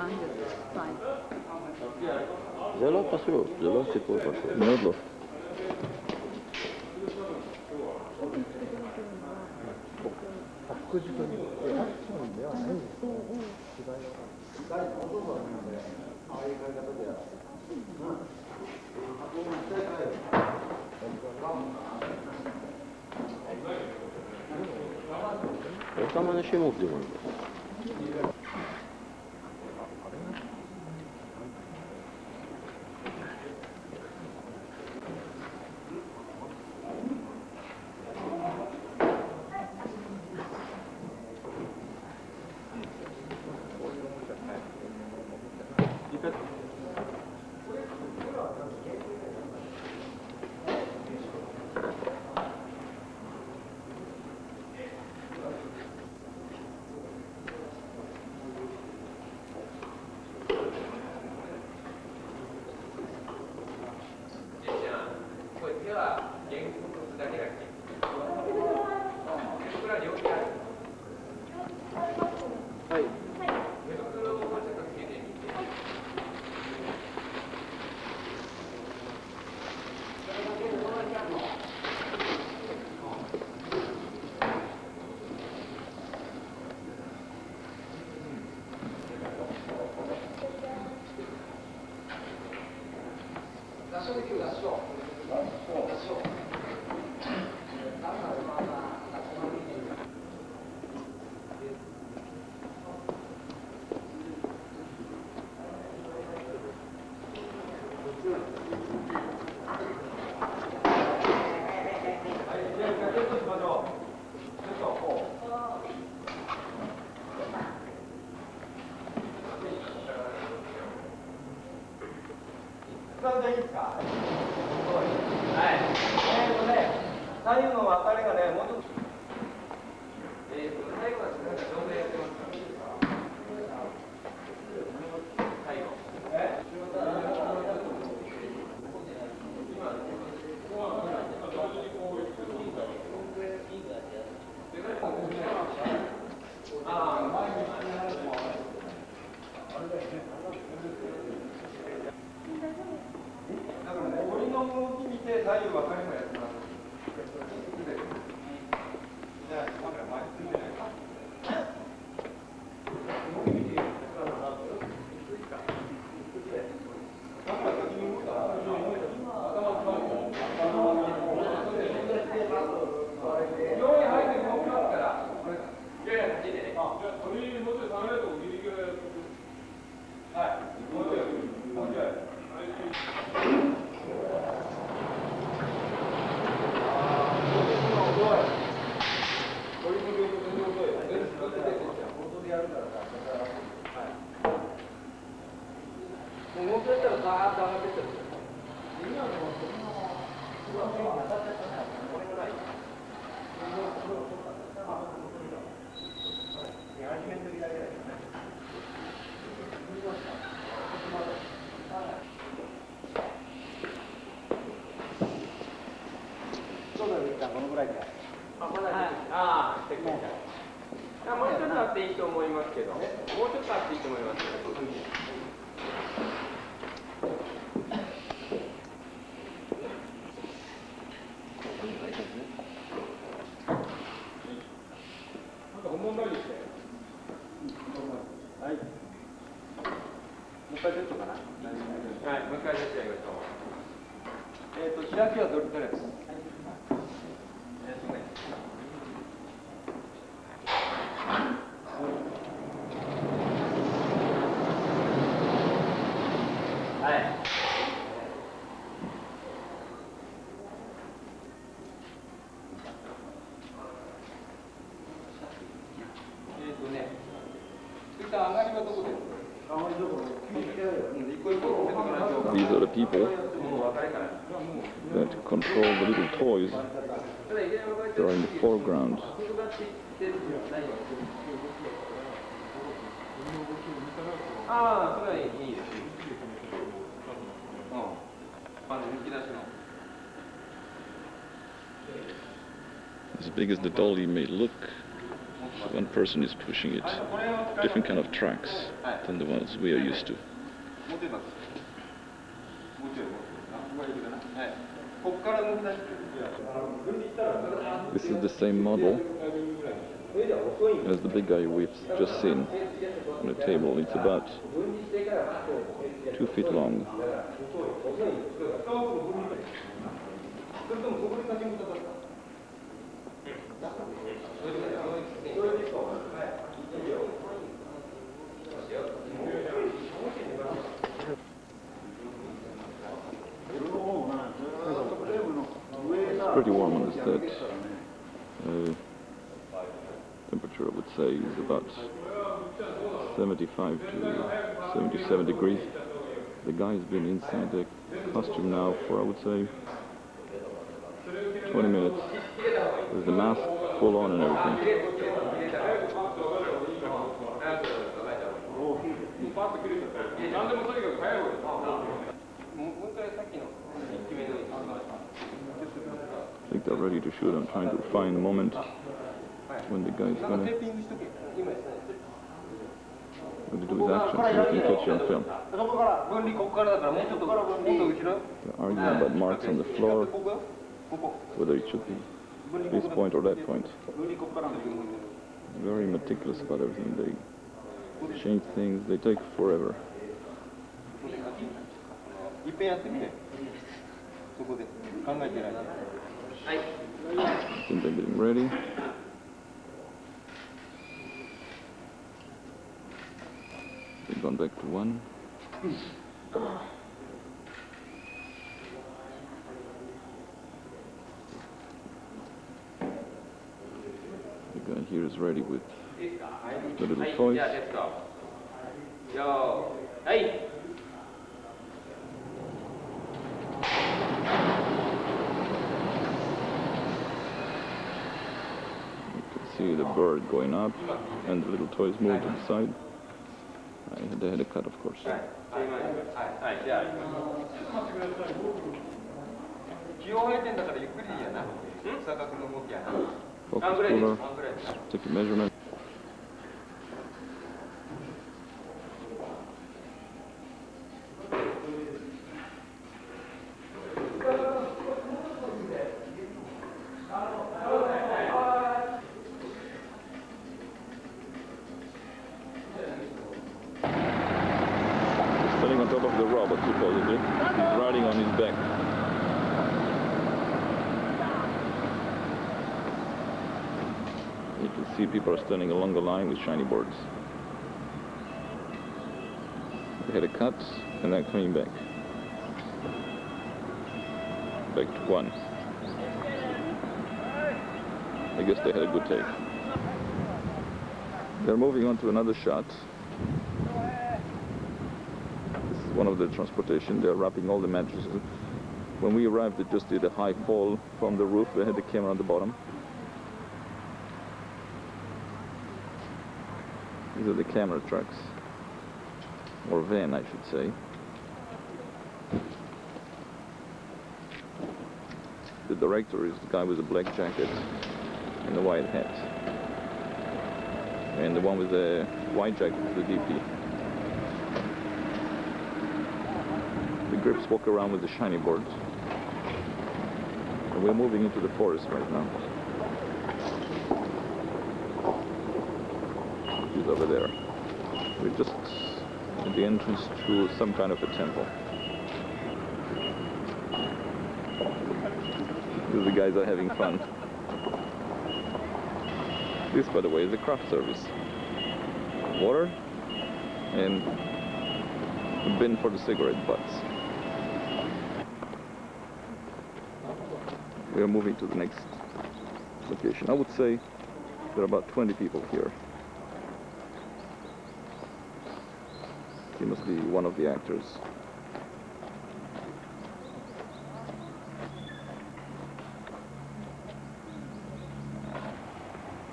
fine. Zelda pas zo, Zelda c'est pas pas. Nederland. Tam aנשים עובדים על זה. These are the people that control the little toys that are in the foreground. As big as the dolly may look, one person is pushing it. different kind of tracks than the ones we are used to. This is the same model as the big guy we've just seen on the table. It's about 2 feet long. It's pretty warm on this set. Temperature, I would say, is about 75 to 77 degrees. The guy's been inside the costume now for, I would say, 20 minutes. With the mask full on and everything. I think they're ready to shoot. I'm trying to find the moment when the guy's gonna do his action so we can catch you on film. They're arguing about marks on the floor, whether it should be this point or that point. Very meticulous about everything. They change things, they take forever. I think they're getting ready. They've gone back to one. The guy here is ready with the little toys. See the bird going up and the little toys move to the side. They had a cut, of course. Focus puller, take a measurement. On top of the robot, supposedly. He's riding on his back. You can see people are standing along the line with shiny boards. They had a cut and then coming back. Back to one. I guess they had a good take. They're moving on to another shot. One of the transportation, they're wrapping all the mattresses. When we arrived, they just did a high fall from the roof. They had the camera on the bottom. These are the camera trucks, or van, I should say. The director is the guy with the black jacket and the white hat, and the one with the white jacket is the DP. The grips walk around with the shiny boards. And we're moving into the forest right now. He's over there. We're just at the entrance to some kind of a temple. The guys are having fun. This, by the way, is a craft service. Water and a bin for the cigarette butts. We are moving to the next location. I would say there are about 20 people here. He must be one of the actors.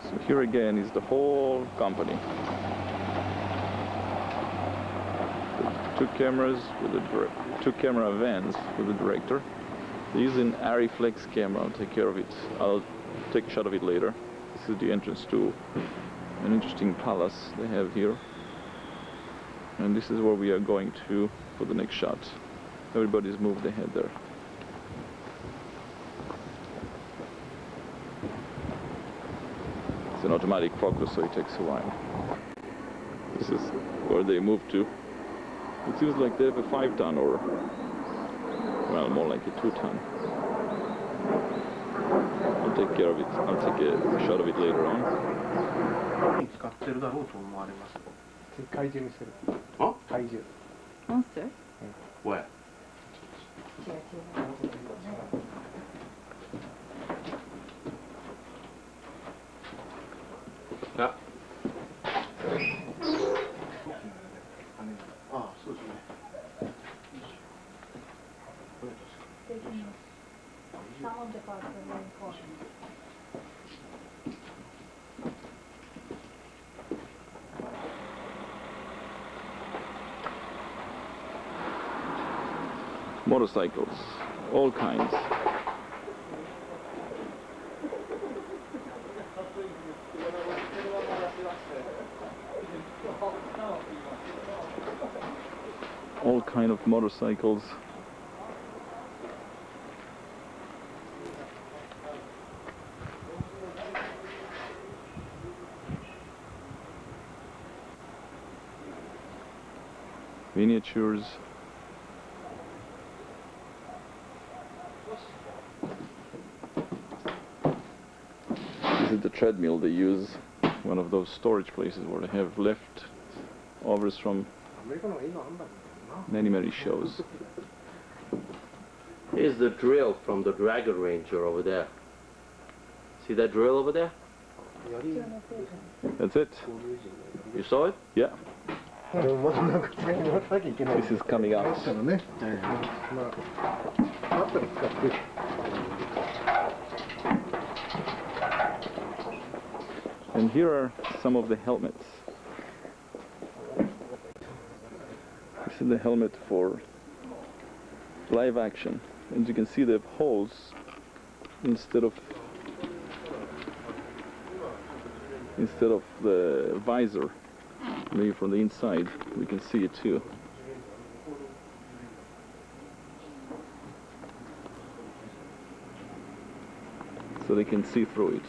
So here again is the whole company. The two cameras with the two camera vans with the director. They're using Ariflex camera. I'll take care of it. I'll take a shot of it later. This is the entrance to An interesting palace they have here. And this is where we are going to for the next shot. Everybody's moved ahead there. It's an automatic focus, so it takes a while. This is where they moved to. It seems like they have a 5-ton or, well, more like a 2-ton. I'll take care of it. I'll take a shot of it later on. Monster? Where? Yeah. Motorcycles, all kinds. All kind of motorcycles. Miniatures. This is the treadmill they use, one of those storage places where they have leftovers from many shows. Here's the drill from the Dragon Ranger over there. See that drill over there? That's it. You saw it? Yeah. This is coming out. And here are some of the helmets. This is the helmet for live action. And you can see they have holes instead of the visor. Maybe from the inside we can see it too. So they can see through it.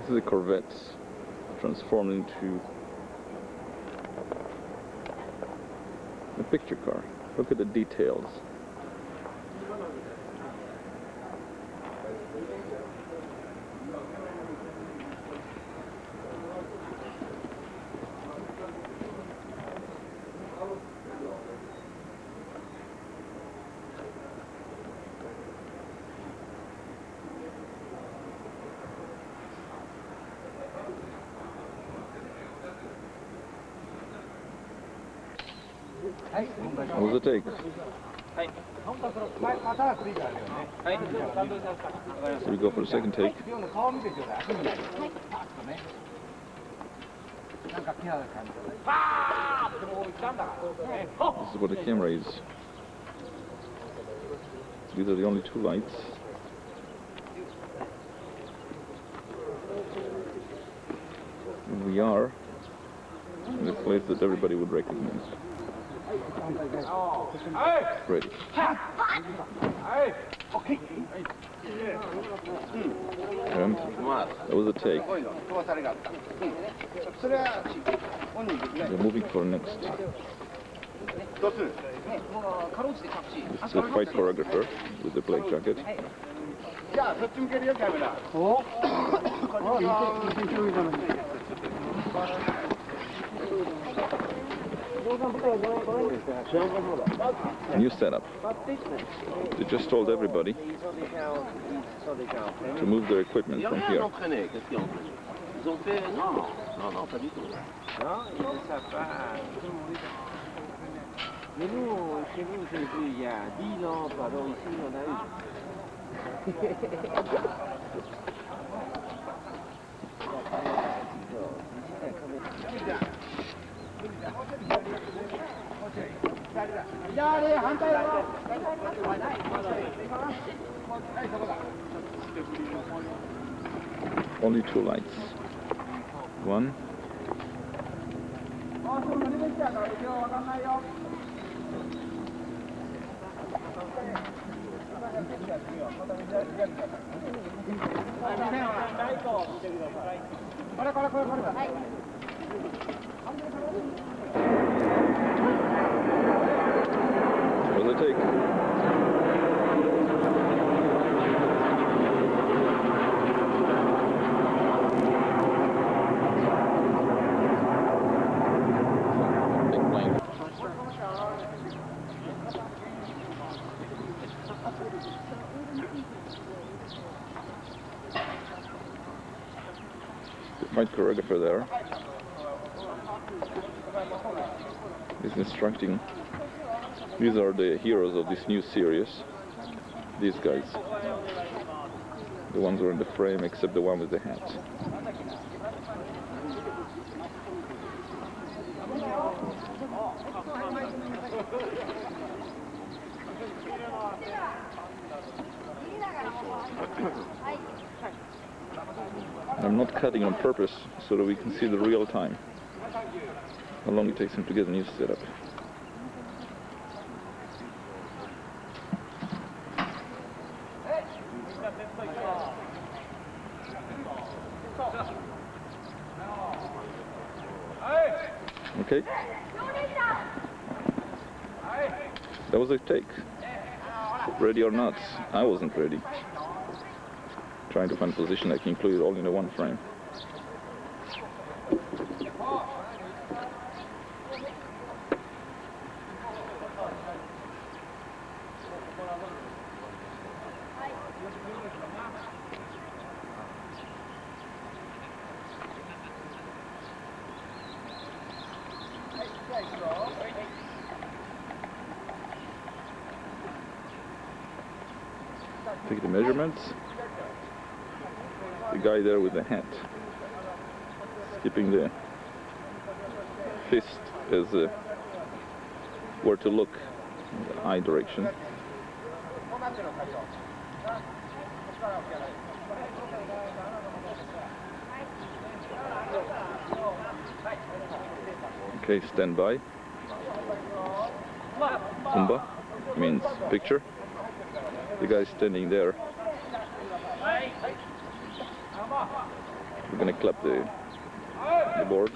This is a Corvette transformed into a picture car. Look at the details. What was the take? So we go for the second take. This is what the camera is. These are the only two lights. And we are in a place that everybody would recognize. Ready. And that was a take. We're moving for next. This is a fight choreographer with the black jacket. New setup. They just told everybody to move their equipment from here. Only two lights. One. What does it take? Big plane. The fight choreographer there is instructing. These are the heroes of this new series. These guys. The ones who are in the frame, except the one with the hat. I'm not cutting on purpose so that we can see the real time. How long it takes him to get a new setup. Okay. That was a take. Ready or not, I wasn't ready. Trying to find a position I can include it all in the one frame. Take the measurements. The guy there with the hat, skipping the fist as where to look in the eye direction. Okay, stand by. Umba means picture. The guy standing there. We're gonna clap the board.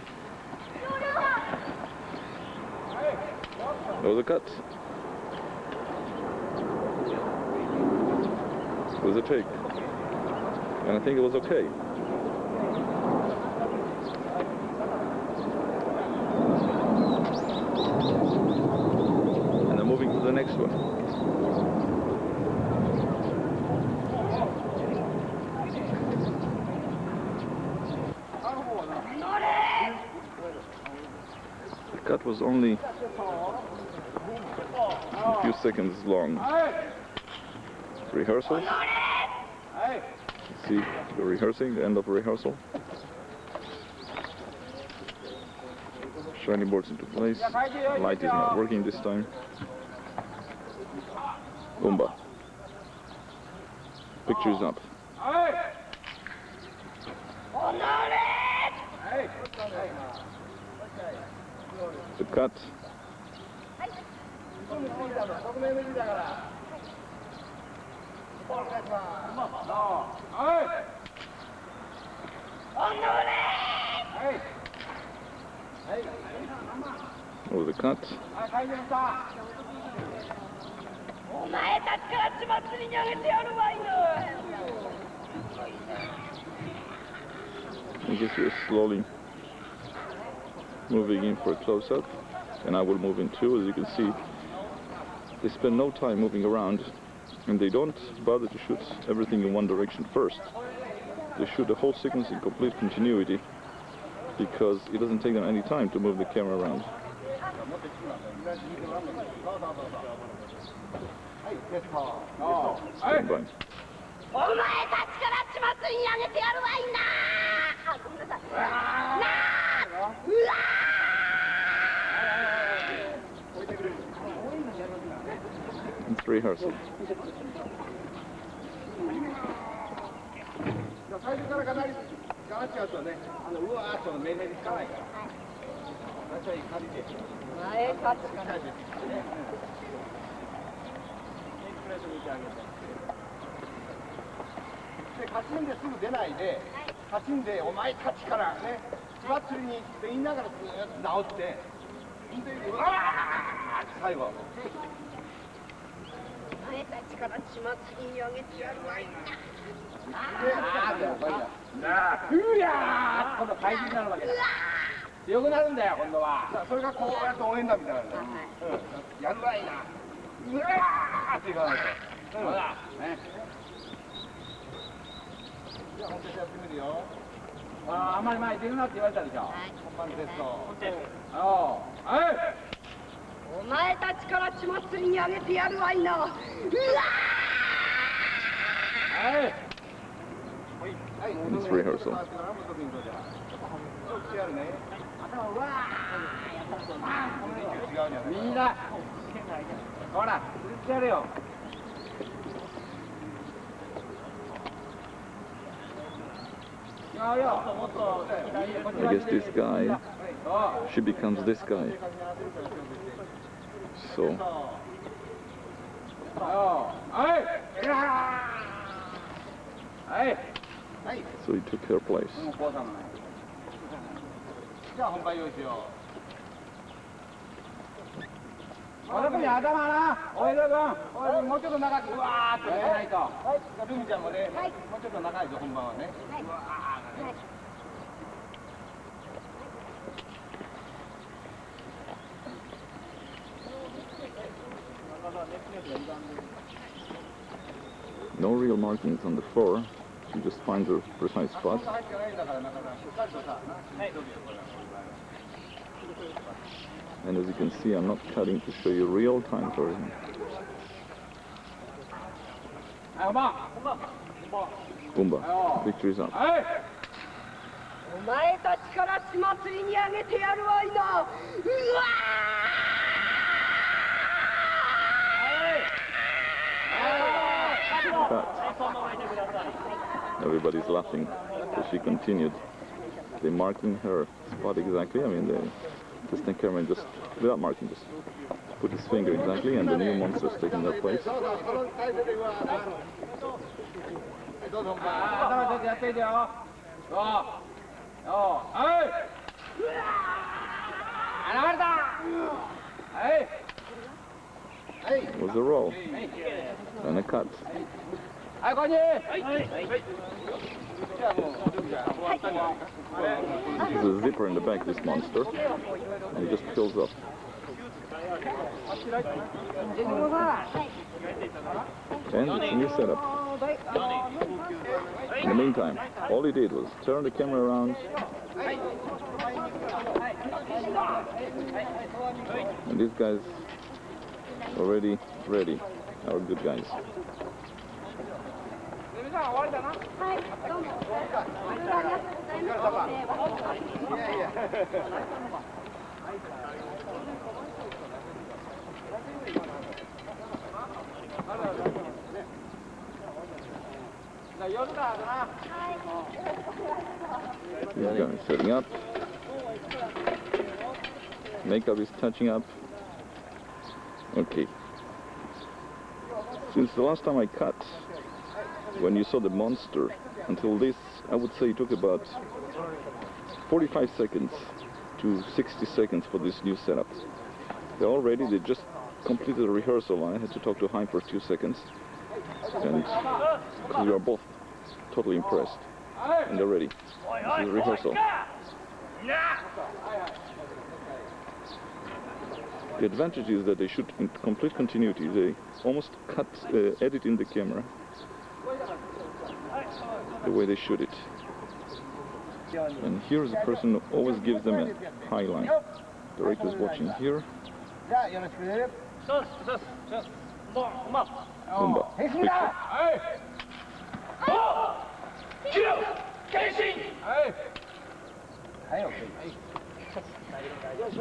That was a cut. It was a take. And I think it was okay. And I'm moving to the next one. The cut was only a few seconds long. Rehearsal. See, the rehearsing, the end of rehearsal. Shiny boards into place. Light is not working this time. Boomba. Picture is up. The cut. Oh, the cut. I guess we're slowly moving in for a close-up, and I will move in too. As you can see, they spend no time moving around, and they don't bother to shoot everything in one direction first. They shoot the whole sequence in complete continuity because it doesn't take them any time to move the camera around. Stand by. It's rehearsal. 最初からガラッチやとね、うわーっと命令につかないから。最初に借りて。前立ちから。で、カチンですぐ出ないで、カチンでお前たちからね、血祭りにって言いながらずーっと直って、で、うわーって最後。前たちから血祭りにあげてやるわいな。うやー今度怪獣になるわけだ。強くなるんだよ、今度は。それがこうやって応援団みたいなんだよ。やるわいな。うわーっていかないと。そうだ。ね。じゃあ本当にやってみるよ。あんまり前出るなって言われたでしょ。本番テスト。はい。お前たちから血祭りにあげてやるわいな。うわー。はい。It's rehearsal. みんな、ほら、続けてやるよ。I guess this guy, she becomes this guy. So, so he took her place. じゃあ本番用意しよう。お得に頭な、おいで君、もうちょっと長く、うわーってやらないと。はい、ルミちゃんもね、もうちょっと長いぞ、本番はね。うわー。No real markings on the floor. She just finds her precise spot. And as you can see, I'm not cutting to show you real time for him. Boomba, victory's up. お前たちから血祭りにあげてやるわいな。うわEverybody's laughing, so she continued. They're marking her spot exactly. I mean, the distant cameraman just, without marking, just put his finger exactly, and the new monster's taking that place. It was a roll and a cut. There's a zipper in the back, this monster, and it just fills up. And it's a new setup. In the meantime, all he did was turn the camera around, and these guys already ready, our good guys. These guys setting up. Makeup is touching up. Okay. Since the last time I cut, when you saw the monster, until this, I would say it took about 45 seconds to 60 seconds for this new setup. They're all ready, they just completed the rehearsal. I had to talk to Hein for 2 seconds. And we are both totally impressed. And they're ready. This is the rehearsal. The advantage is that they shoot in complete continuity. They almost edit in the camera the way they shoot it. And here's a person who always gives them a high line. The director is watching here. Boomba. They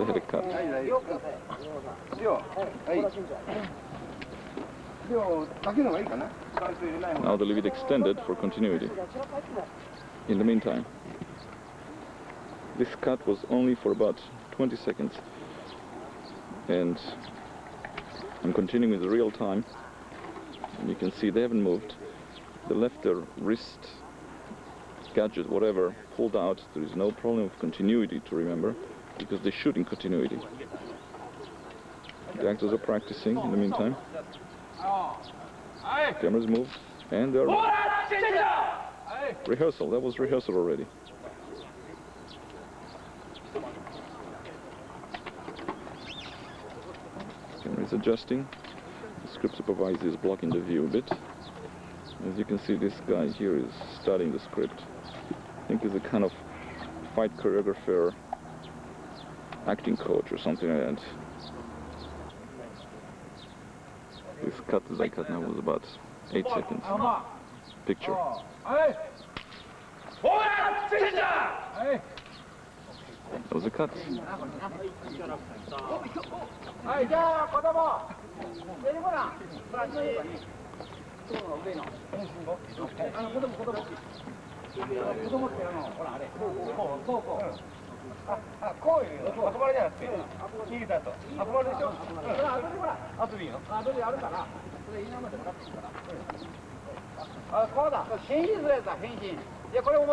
had a cut. Now they leave it extended for continuity. In the meantime, this cut was only for about 20 seconds, and I'm continuing with the real time, and you can see they haven't moved. They left their wrist gadget, whatever, pulled out. There is no problem of continuity to remember, because they shoot in continuity. The actors are practicing in the meantime. Cameras move, and they're rehearsal. That was rehearsal already. Camera is adjusting. The script supervisor is blocking the view a bit. As you can see, this guy here is studying the script. I think he's a kind of fight choreographer, acting coach or something like that. This cut that I cut now was about 8 seconds. Picture. That was a cut.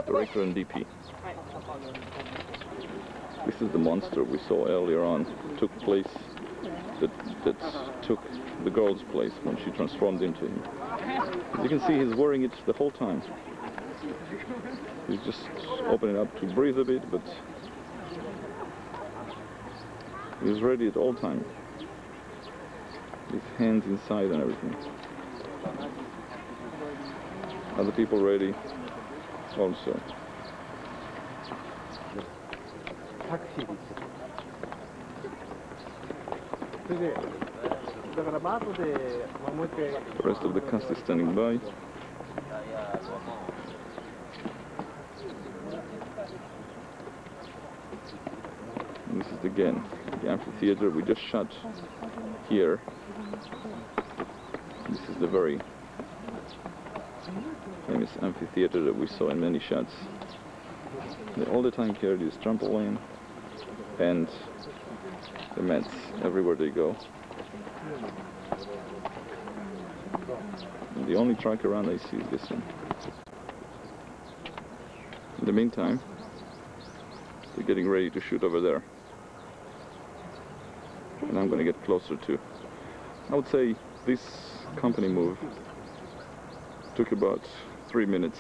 Director and DP. This is the monster we saw earlier on. That took the girl's place when she transformed into him. As you can see, he's wearing it the whole time. He's just opening up to breathe a bit, but he's ready at all time. His hands inside and everything. Other people ready also. The rest of the cast is standing by. And this is again the amphitheater we just shot here. This is the very famous amphitheater that we saw in many shots. They all the time carry this trampoline and the mats everywhere they go. And the only track around I see is this one. In the meantime, they're getting ready to shoot over there. And I'm going to get closer too. I would say this company move took about 3 minutes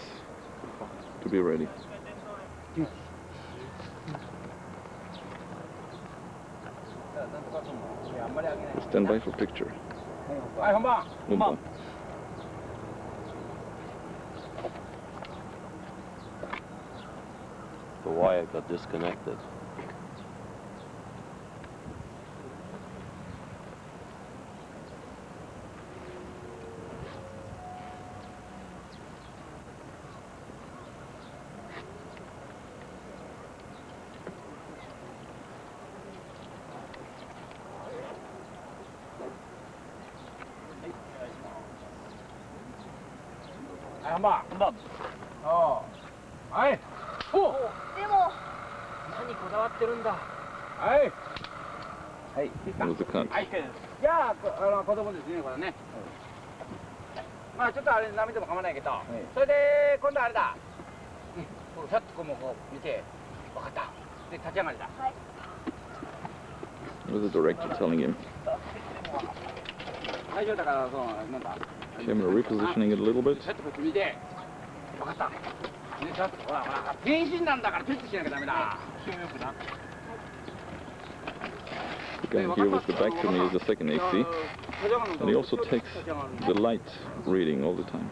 to be ready. Stand by for picture. Move. The wire got disconnected. That was the cut. じゃあ、子供ですね、これね。まあ、ちょっとあれ、舐めても構わないけど、それで、今度あれだ。さっとこう見て、分かった。で、立ち上がりだ。What was the director telling him? 大丈夫だから、そう、なんだ。 Camera repositioning it a little bit. さっとこっち見て、分かった。ね、さっと、ほら、変身なんだから、ピッとしなきゃダメだ。 The guy here with the back to me is the second AC, and he also takes the light reading all the time.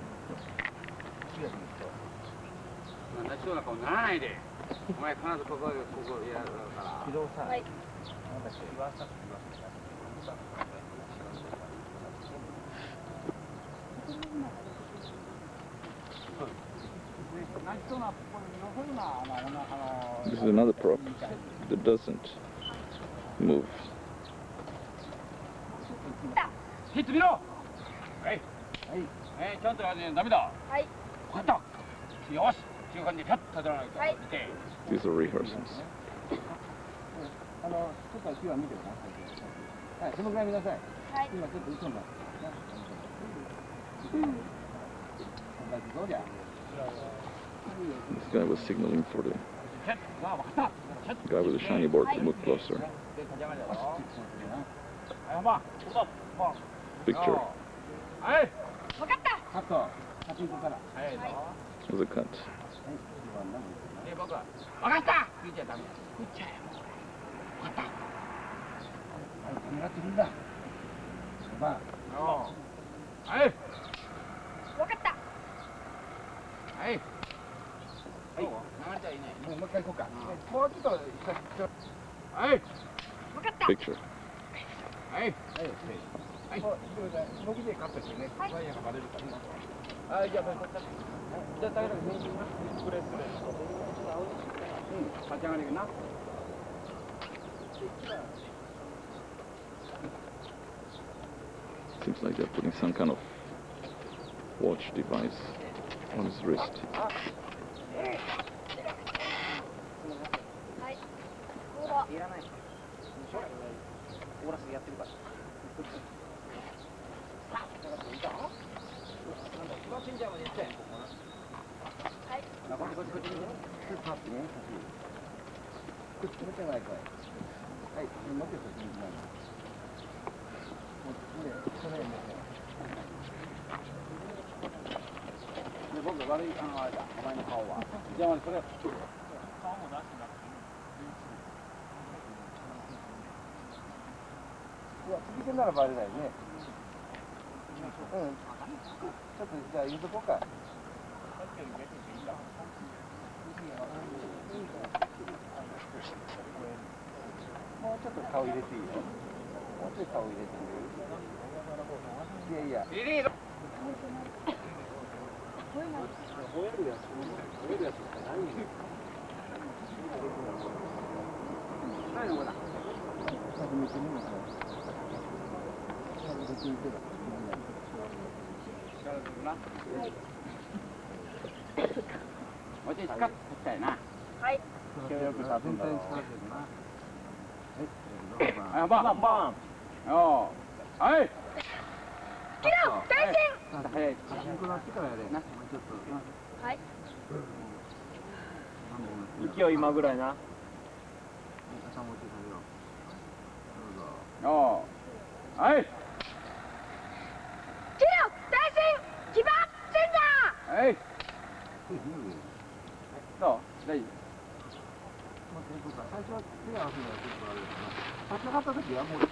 This is another prop that doesn't move. ヒット見ろ。はい。はい。ちゃんとやらねえダメだ。はい。分かった。よし。中間にピャッと取らないと見て。 These are rehearsals. ちょっと木は見てください。はい、そのぐらい見なさい。はい。今ちょっと嘘になってる。どうじゃ。 This guy was signaling for the guy with the shiny board to move closer. Picture. はい。わかった。カット。カットから。はい。 Was a cut. 僕は。わかった。見ちゃダメ。見ちゃえ。わかった。狙ってるんだ。まあ。はい。わかった。はい。はい。流れちゃいない。もう一回行こうか。もうちょっと。はい。わかった。 Picture. はい。はい。はい。動きでカットしてね。ワイヤーがバレるからね。はい、じゃあ、じゃあ、平らにプレス。立ち上がりな。 Seems like they're putting some kind of watch device on his wrist. はい。こうだ。いらない。オーラスやってるから。はい。僕悪いあれだ、お前の顔は。じゃあそれ。顔も出していや、続けならバレないね。うん。ちょっとじゃあ言うとこうか。もうちょっと顔入れていいよ。もうちょっと顔入れていい。いやいや。吠えるやつって何？何の子だ？もうちょい近くしたいな。はい。協力させてな。はい、バンバン。おー。はい。キロ、大戦。早い。シンクロしてからやれ。な。はい。勢い今ぐらいな。おー。はい。キロ、大戦。起爆センター。はい。どう？大丈夫？最初は手合わせるのは結構あれだな。立ち上がった時はもうク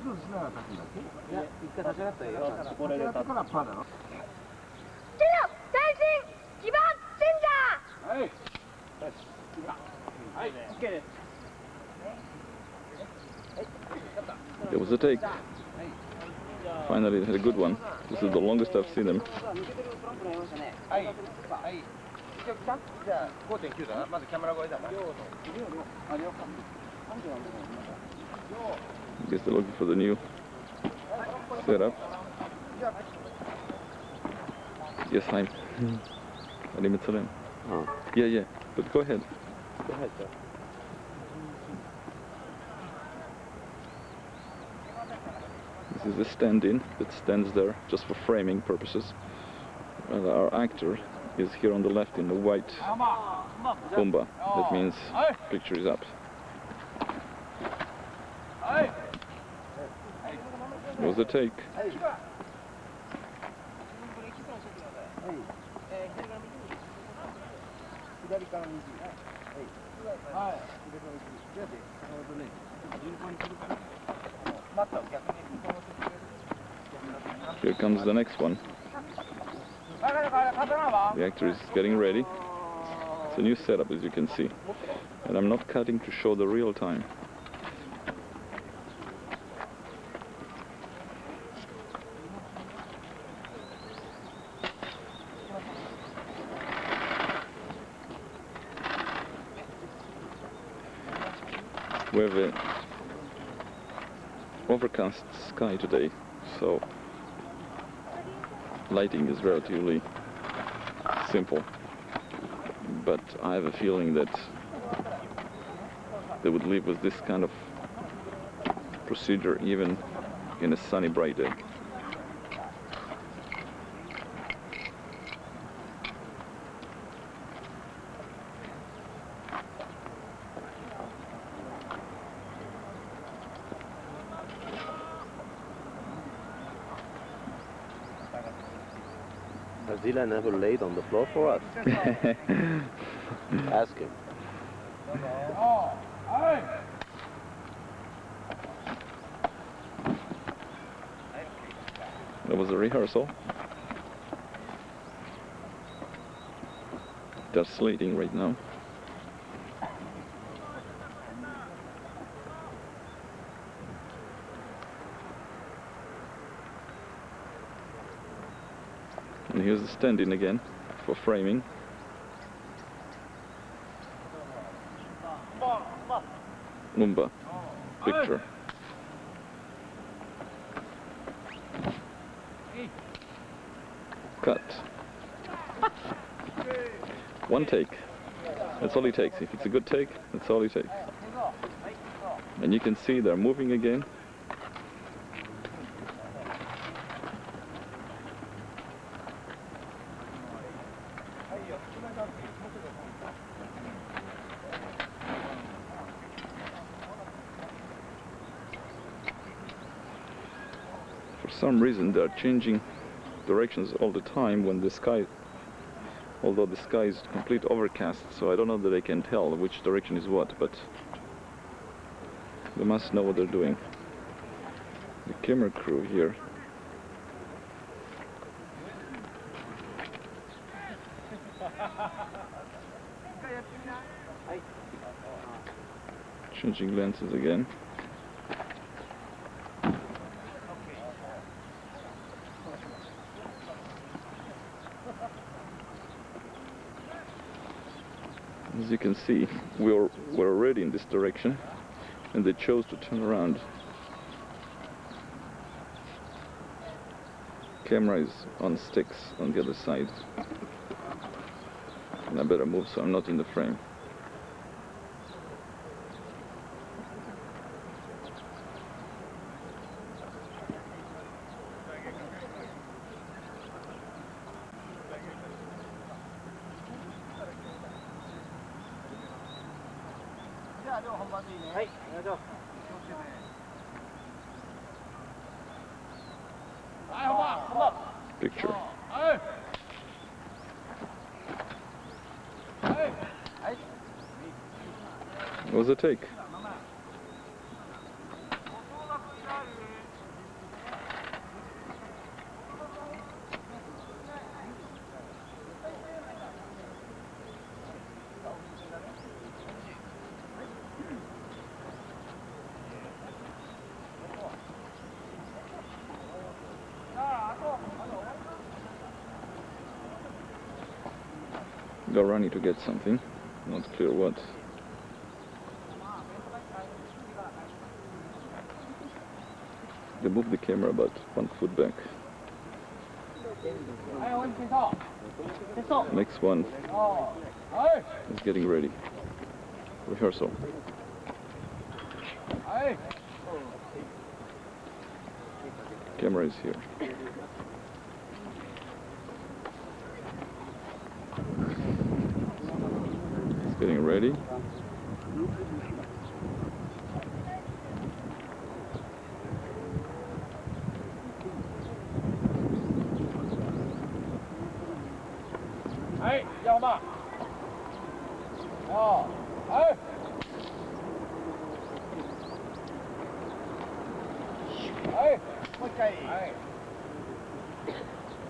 ロスしながら立つんだっけ？いや、一回立ち上がったよ。立ち上がってからパーだろ。キロ、大戦。起爆センター。はい。はい、OK です。It was a take. Finally, they had a good one. This is the longest I've seen them. はい。はい。じゃあ 5.9 だな。まずキャメラ越えだな。I guess they're looking for the new setup. Yes, hi. My name is Salim. Yeah, but go ahead. Go ahead, sir. This is a stand-in that stands there just for framing purposes. And our actor is here on the left in the white bomba. That means picture is up. It was a take. Here comes the next one. The actor is getting ready. It's a new setup, as you can see. And I'm not cutting to show the real time. We have an overcast sky today, so lighting is relatively simple. but I have a feeling that they would live with this kind of procedure even in a sunny, bright day. Zila never laid on the floor for us. Ask him. That was a rehearsal. They're slating right now. And here's the stand-in again for framing. Mumba picture. Cut. One take. That's all he takes. If it's a good take, that's all he takes. And you can see they're moving again. For some reason they're changing directions all the time when the sky, although the sky is complete overcast, so I don't know that I can tell which direction is what, but they must know what they're doing. The camera crew here changing lenses again. As you can see, we're already in this direction, and they chose to turn around. Camera is on sticks on the other side, and I better move so I'm not in the frame. Picture. What was the take? They're running to get something, not clear what. They moved the camera about 1 foot back. Next one is getting ready. Rehearsal. Camera is here. Getting ready.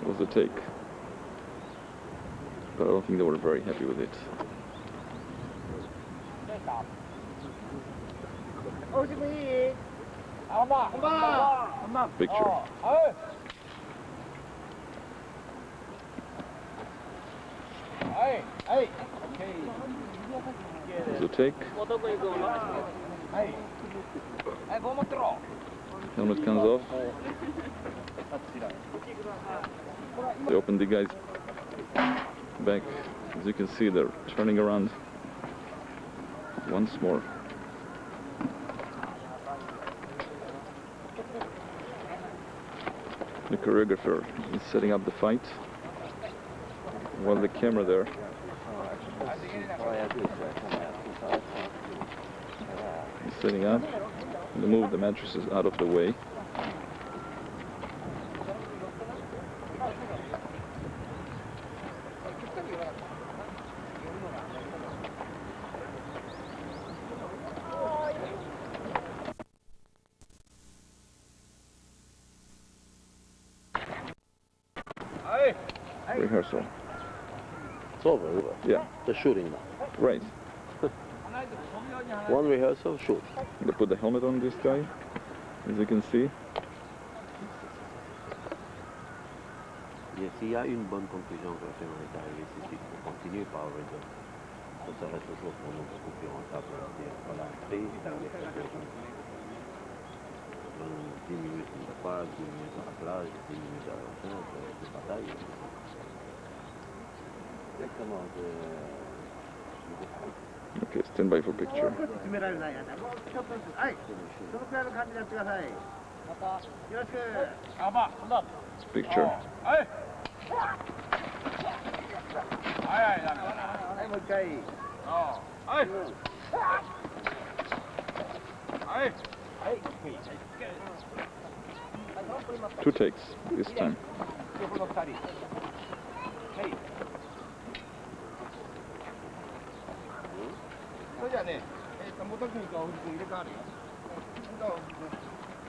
What was the take? But I don't think they were very happy with it. Picture. There's a take. Helmet comes off. They open the guy's back. As you can see, they're turning around once more. The choreographer is setting up the fight, while the camera there is setting up to move the mattresses out of the way. Rehearsal. It's over. Yeah. The shooting now. Right. One rehearsal, shoot. They put the helmet on this guy, as you can see. Et s'il y a une bonne conclusion que la on est arrivé, c'est qu'il faut continuer par raison. Ça reste toujours pour nous beaucoup plus rentable. Voilà, après, dans les préparation. 10 minutes de phase, 10 minutes à la plage, 10 minutes à la fin de bataille. Exactement. Okay, stand by for picture. Picture. Two takes this time. それじゃあね、元君とおじ君入れ替わるよ。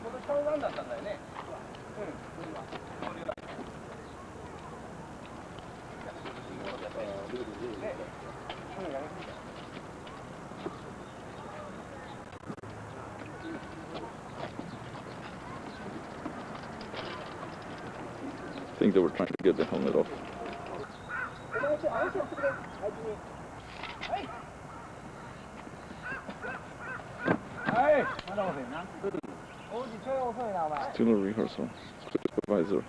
元3番だったんだよね。I think they were trying to get the helmet off. Still a rehearsal. Supervisor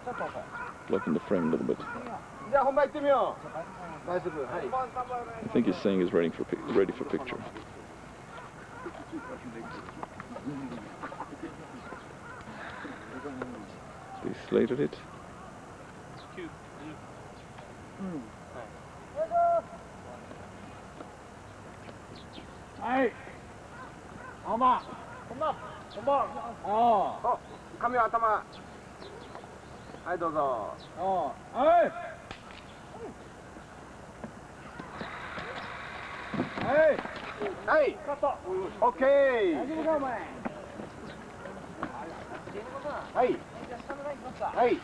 blocking the frame a little bit. I think he's saying he's ready for picture. They slated it. Hey! 髪は頭。はいどうぞ。はい。はい。オッケー。はい。はい。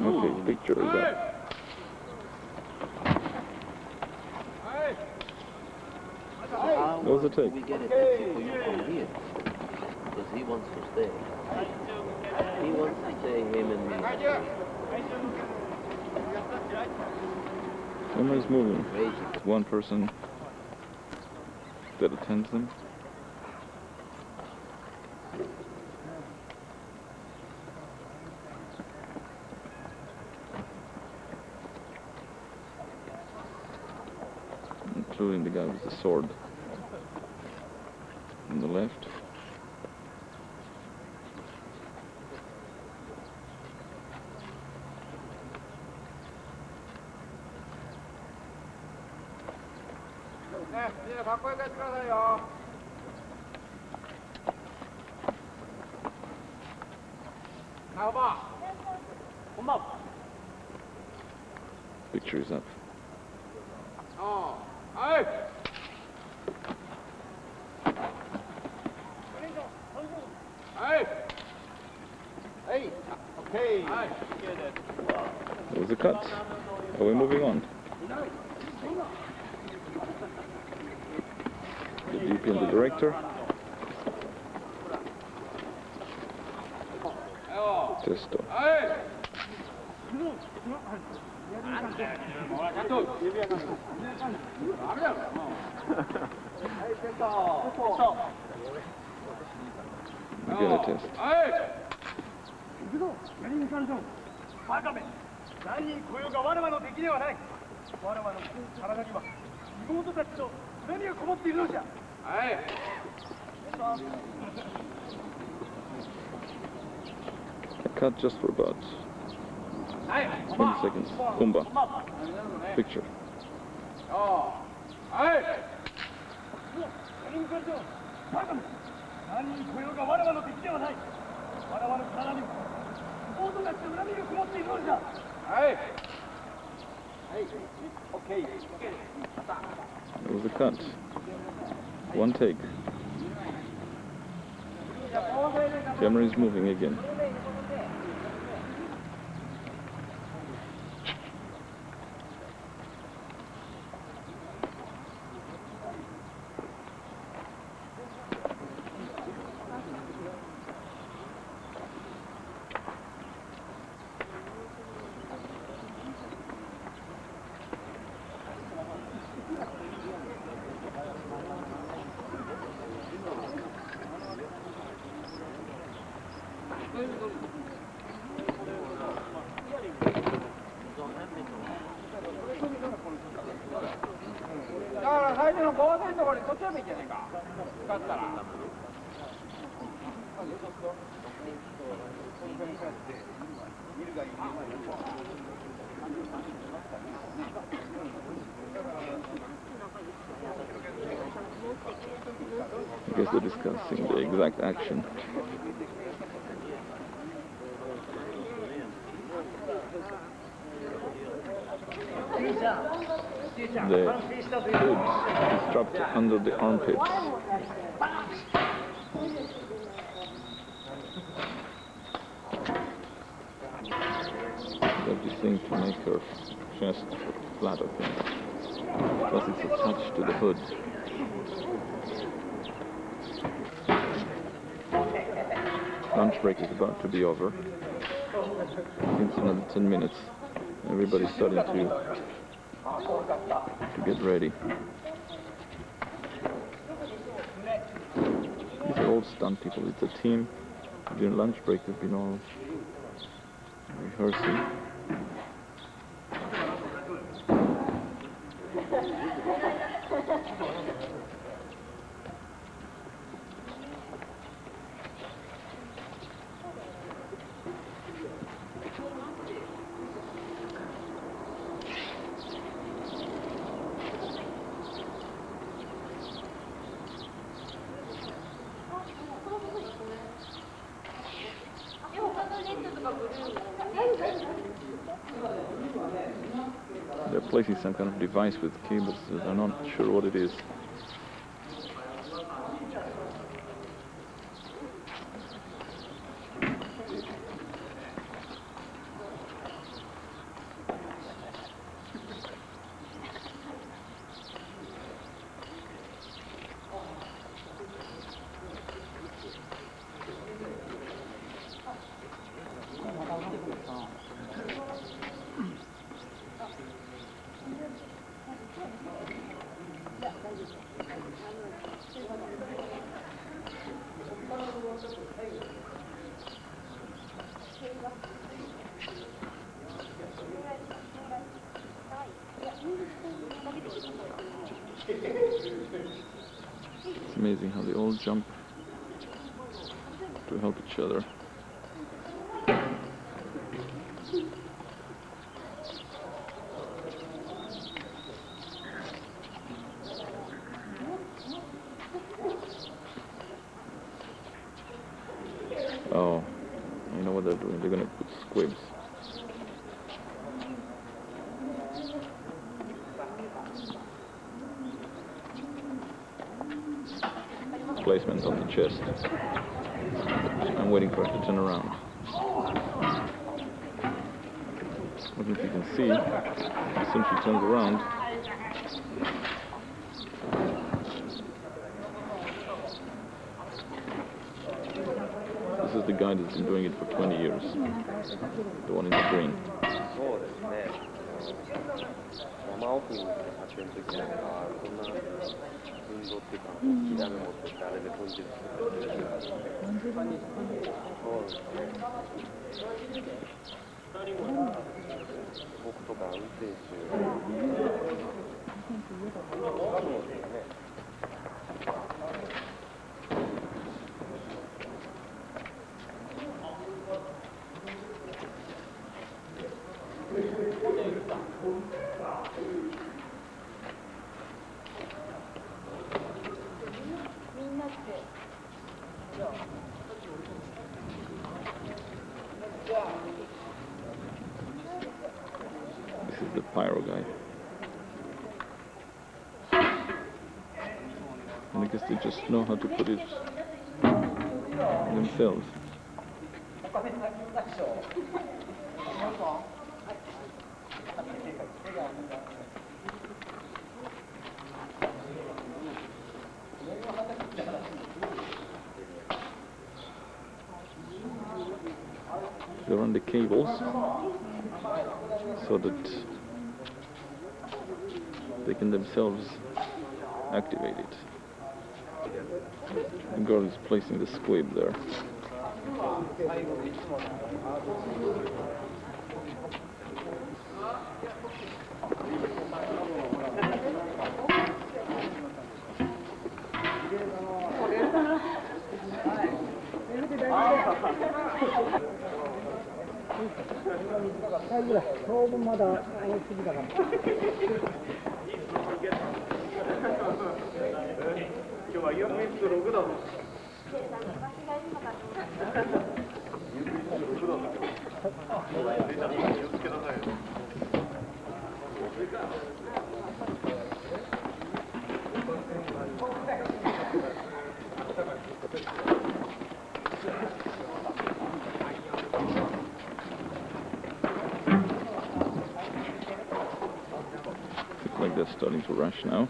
Okay, picture is up. What was the take? We get a taxi for you from here. Because he wants to stay. He wants to stay, him and me. Camera's moving. One person that attends them. Including the guy with the sword on the left. Picture is up. There was a cut. Are we moving on? The DP and the director. Testo. Again a test. 何人来ようが我らの敵ではない。我らの体には妹たちと何がこもっているのじゃ。はい。Cut just for about 20 seconds. Kumba. Picture. はい。何人来ようが我らの敵ではない。我々の体には妹たちと恨みがこもっているのじゃ。はい。Okay. It was a cut. One take. Camera is moving again. I guess they're discussing the exact action. The hood is strapped under the armpits. Got this thing to make her chest flat, I think. Plus it's attached to the hood. Lunch break is about to be over. I think it's another 10 minutes. Everybody's starting to get ready. These are all stunt people. It's a team. During lunch break they've been all rehearsing. They're placing some kind of device with cables. I'm not sure what it is. It's amazing how they all jump to help each other. Oh, you know what they're doing? They're gonna put squibs. Placement on the chest. I'm waiting for it to turn around. I don't know if you can see, as soon as she turns around, this is the guy that's been doing it for 20 years. The one in the green. そうですね。山奥に走る時なんかはこんな運動っていうか火種持ってってあれで豚汁作ったりするからね。そうですね。僕とか運転手。そうですね。This is the pyro guy. And I guess they just know how to put it themselves. They run the cables so that they can themselves activate it. The girl is placing the squib there. Looks like they're starting to rush now.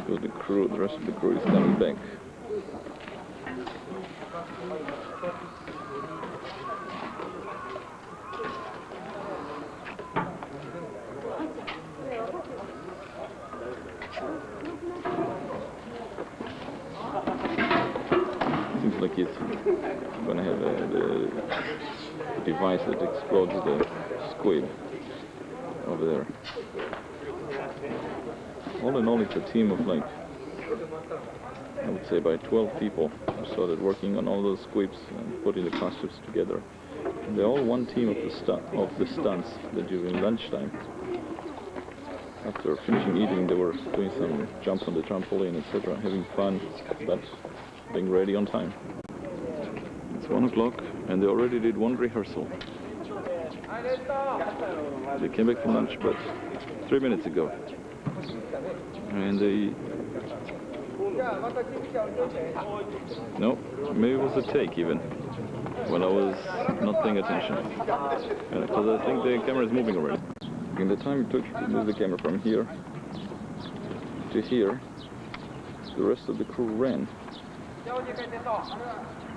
So the rest of the crew is coming back. Seems like he's gonna have the device that explodes the squib over there. All in all, it's a team of like, I would say by 12 people who started working on all those squibs and putting the costumes together. And they're all one team of the stunts that during lunchtime, after finishing eating, they were doing some jumps on the trampoline, etc., having fun, but being ready on time. It's 1 o'clock and they already did one rehearsal. They came back from lunch, but 3 minutes ago. And they... No, maybe it was a take even, when I was not paying attention. Because I think the camera is moving already. In the time it took to move the camera from here to here, the rest of the crew ran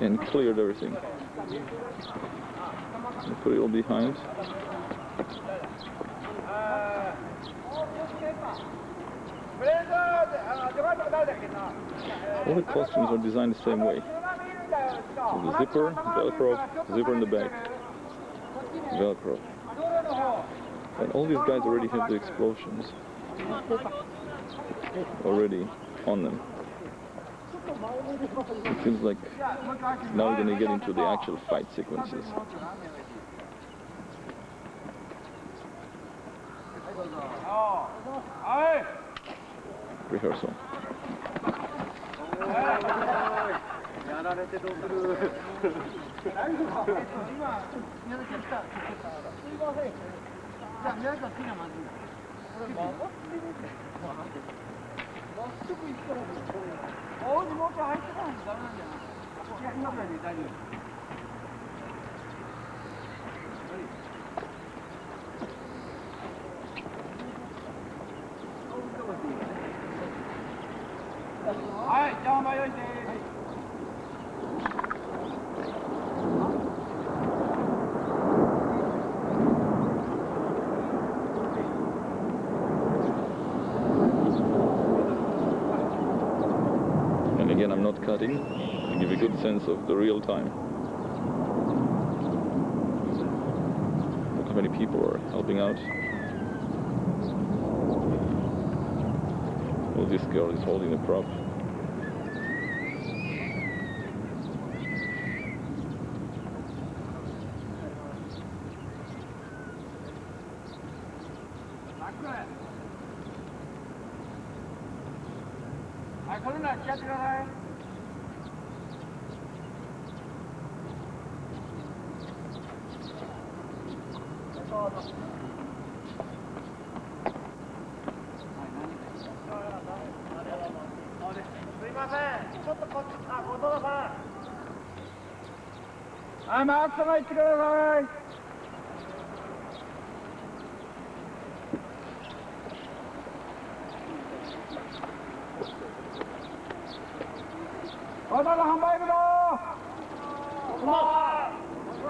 and cleared everything. I put it all behind. All the costumes are designed the same way. So the zipper, Velcro, zipper in the back, Velcro. And all these guys already have the explosions already on them. It feels like now we're going to get into the actual fight sequences. Rehearsal. Again, I'm not cutting to give a good sense of the real time. Look how many people are helping out. Oh, this girl is holding the prop.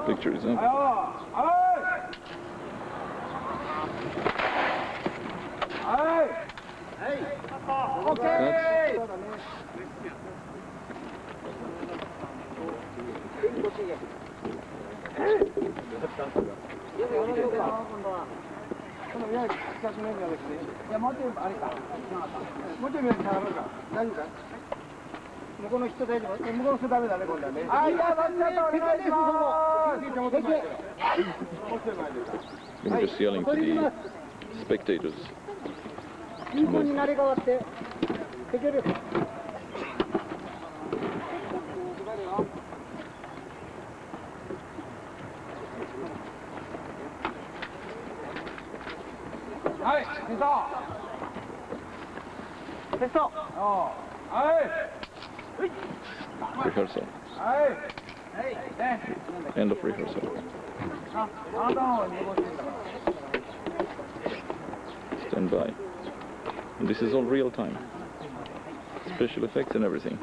Pictures, huh? I'm just yelling to the spectators. Rehearsal. End of rehearsal. Stand by. And this is all real time. Special effects and everything.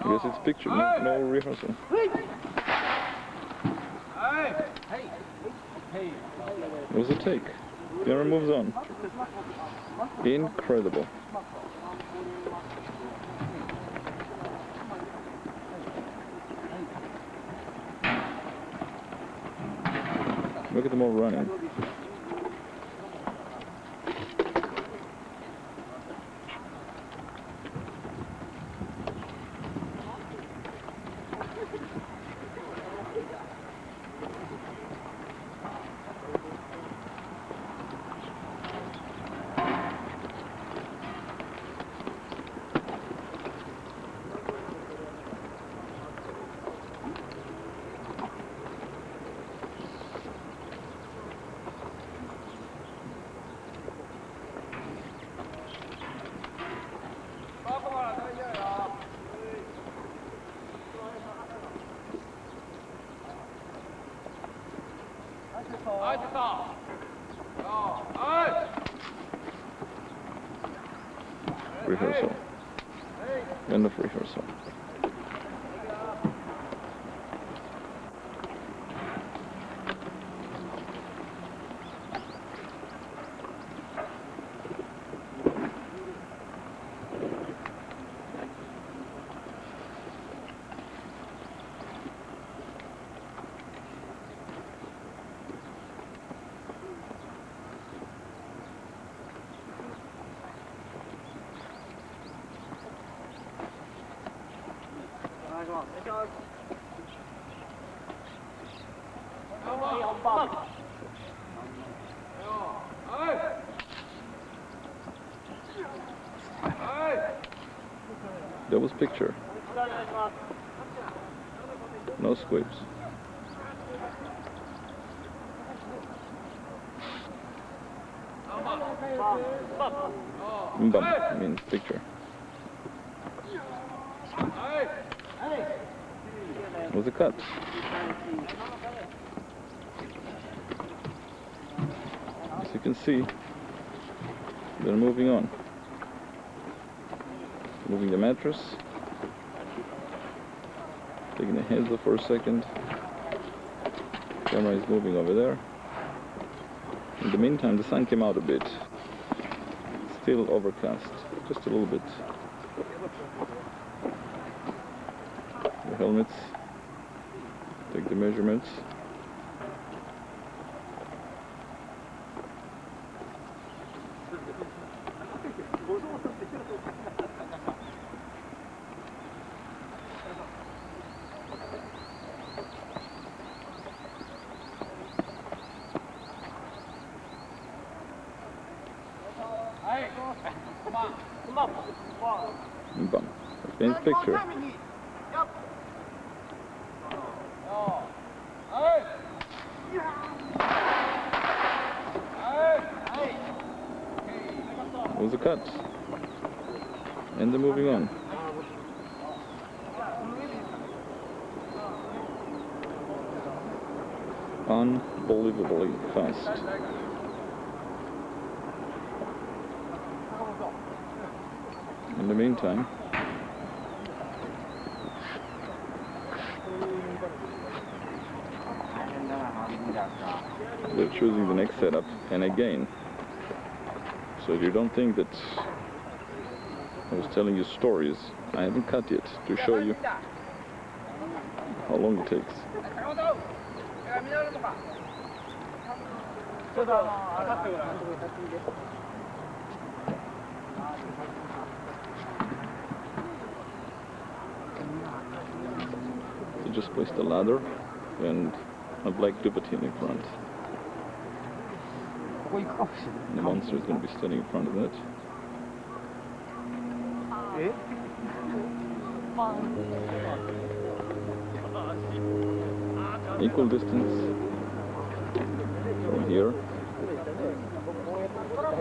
I guess it's picture, no rehearsal. It was a take. Camera moves on. Incredible. Look at them all running. Rehearsal. End of rehearsal. That was picture. No squibs. Bump, I mean picture. was a cut. As you can see, they're moving on. Moving the mattress, taking the heads off for a second. Camera is moving over there. In the meantime, the sun came out a bit. Still overcast, just a little bit. The helmets, take the measurements. Bum. Paint picture. Was a cut. And they're moving on. Unbelievably fast. In the meantime, they're choosing the next setup, and again, so you don't think that I was telling you stories. I haven't cut yet to show you how long it takes. So just place the ladder and a black duvetine in front. And the monster is going to be standing in front of that. Equal distance from here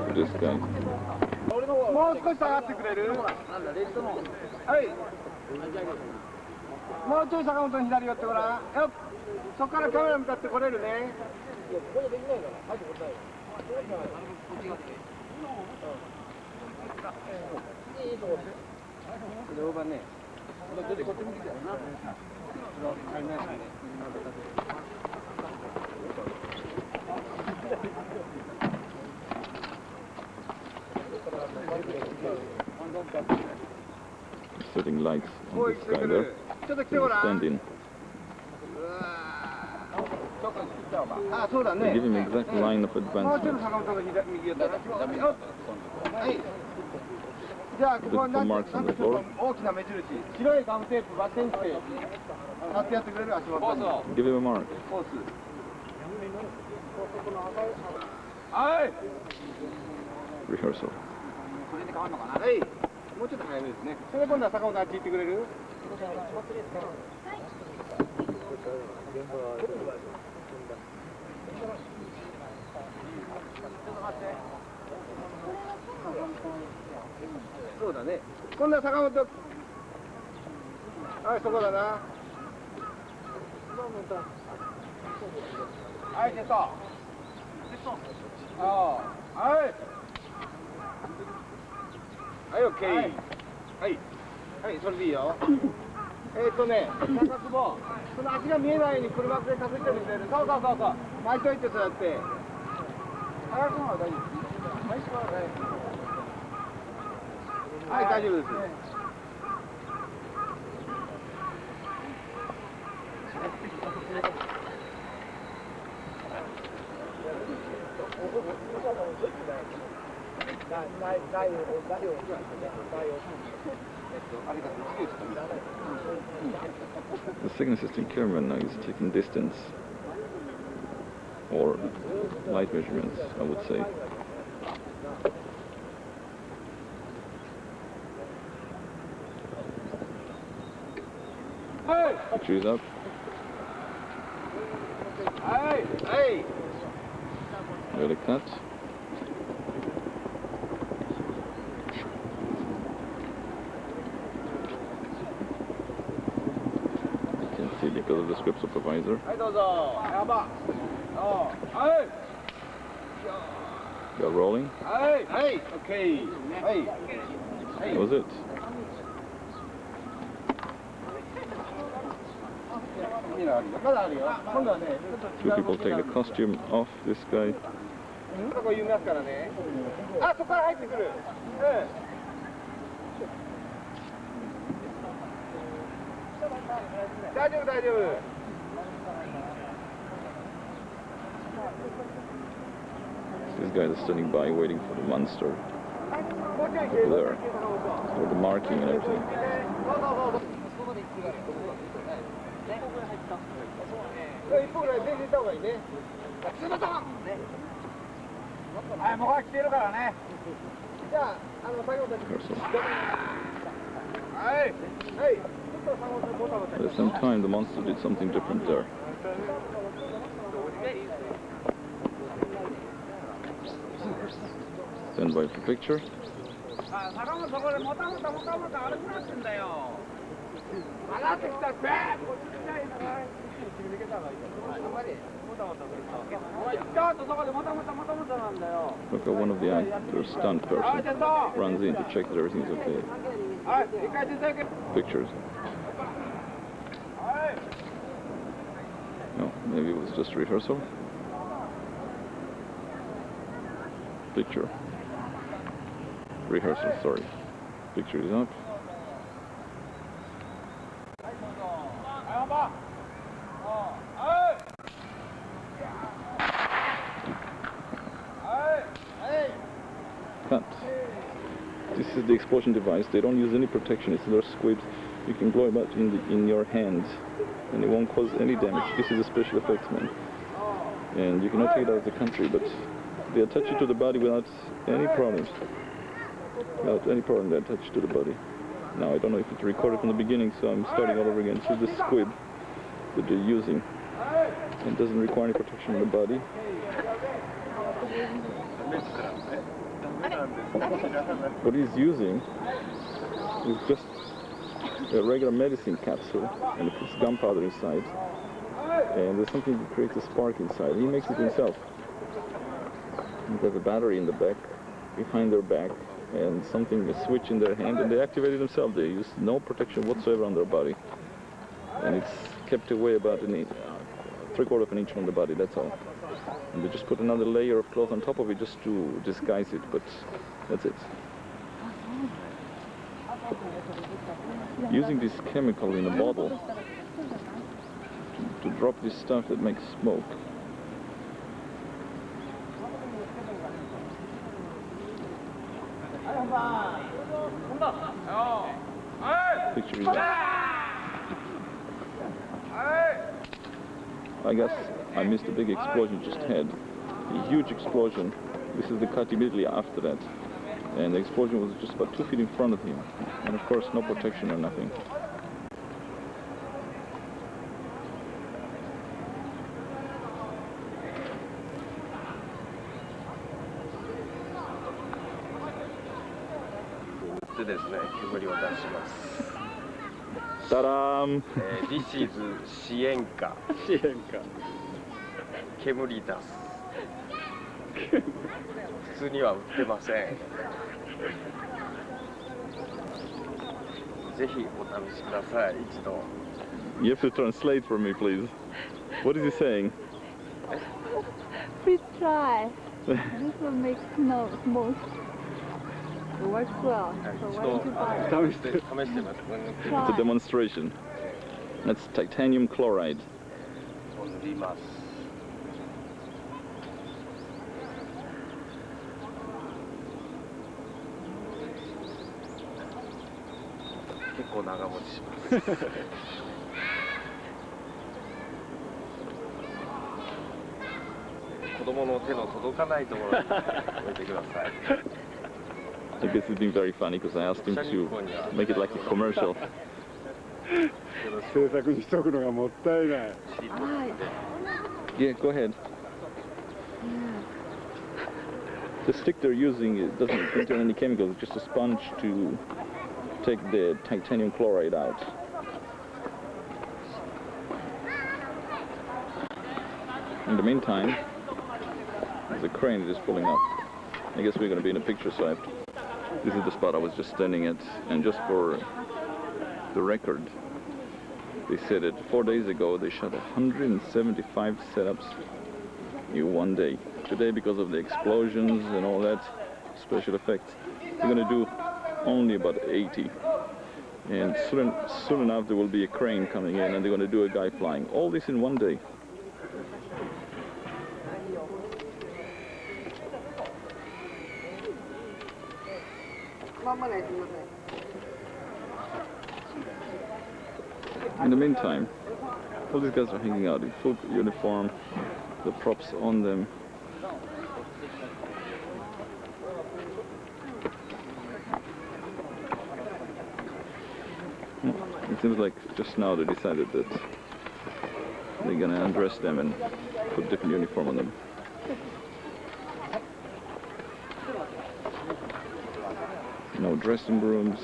to this guy. もう少し下がってくれる？はい。もうちょい坂本の左寄ってごらん。よっ。そこからカメラ向かってこれるね。動画ね。出てこっち向きだよな。Setting lights on this guy there. Standing. They give him exact line of advancement. Look for marks on the floor. Give him a mark. Rehearsal. もうちょっと早めですね。それで今度は坂本あっち行ってくれる？そうだね。今度は坂本。はい、そこだな。はい、セット。ああ、はい。はい、オッケー。はい。はい、それでいいよ。ね、高久保、その足が見えないように車で隠してみてる。そう。巻いといて、そうやって。高久保は大丈夫。はい、大丈夫です。The second assistant cameraman now is taking distance or light measurements, I would say. Choose up. Hey! Really cut. You can see the because of the script supervisor. They're rolling. Okay. That was it. Two people take the costume off this guy. This guy is standing by waiting for the monster over there, for the marking and everything. At the same time, the monster did something different there. Stand by for picture. Look at one of the actors, stunt person, runs in to check that everything's okay. Pictures. No, maybe it was just rehearsal. Picture. Rehearsal, sorry. Picture is up. Cut. This is the explosion device. They don't use any protection. It's their squid. You can blow it out in your hand and it won't cause any damage. This is a special effects, man. And you cannot take it out of the country, but they attach it to the body without any problems. Without any problem, they attach it to the body. Now, I don't know if it's recorded from the beginning, so I'm starting all over again. This is the squid that they're using. It doesn't require any protection on the body. What he's using is just a regular medicine capsule, and it puts gunpowder inside. And there's something that creates a spark inside. He makes it himself. They have a battery in the back, behind their back, and something, a switch in their hand, and they activate it themselves. They use no protection whatsoever on their body. And it's kept away about three-quarters of an inch from the body, that's all. And they just put another layer of cloth on top of it just to disguise it, but that's it. Using this chemical in a bottle to drop this stuff that makes smoke. Picture is up. I guess I missed a big explosion just had. A huge explosion. This is the cut immediately after that. And the explosion was just about 2 feet in front of him. And of course, no protection or nothing. Ta-da! This is 支援歌。煙出す。普通には売ってません。ぜひお試しください。一度。You have to translate for me, please. What is he saying? Please try. This will make smoke. It works well. So why don't you buy it? 試してます。It's a demonstration. That's titanium chloride. 飛びます。結構長持ちします。子供の手の届かないところに置いてください。I guess it's been very funny because I asked him to make it like a commercial. 制作にしとくのがもったいない。Yeah, go ahead. The stick they're using, it doesn't contain any chemicals, it's just a sponge to take the titanium chloride out. In the meantime, the crane is pulling up. I guess we're going to be in a picture, so I have to... This is the spot I was just standing at, and just for the record, they said that 4 days ago they shot 175 setups in one day. Today, because of the explosions and all that special effects, they're going to do only about 80. And soon enough there will be a crane coming in and they're going to do a guy flying. All this in one day. In the meantime, all these guys are hanging out in full uniform, the props on them. It seems like just now they decided that they're gonna undress them and put different uniform on them. No dressing rooms.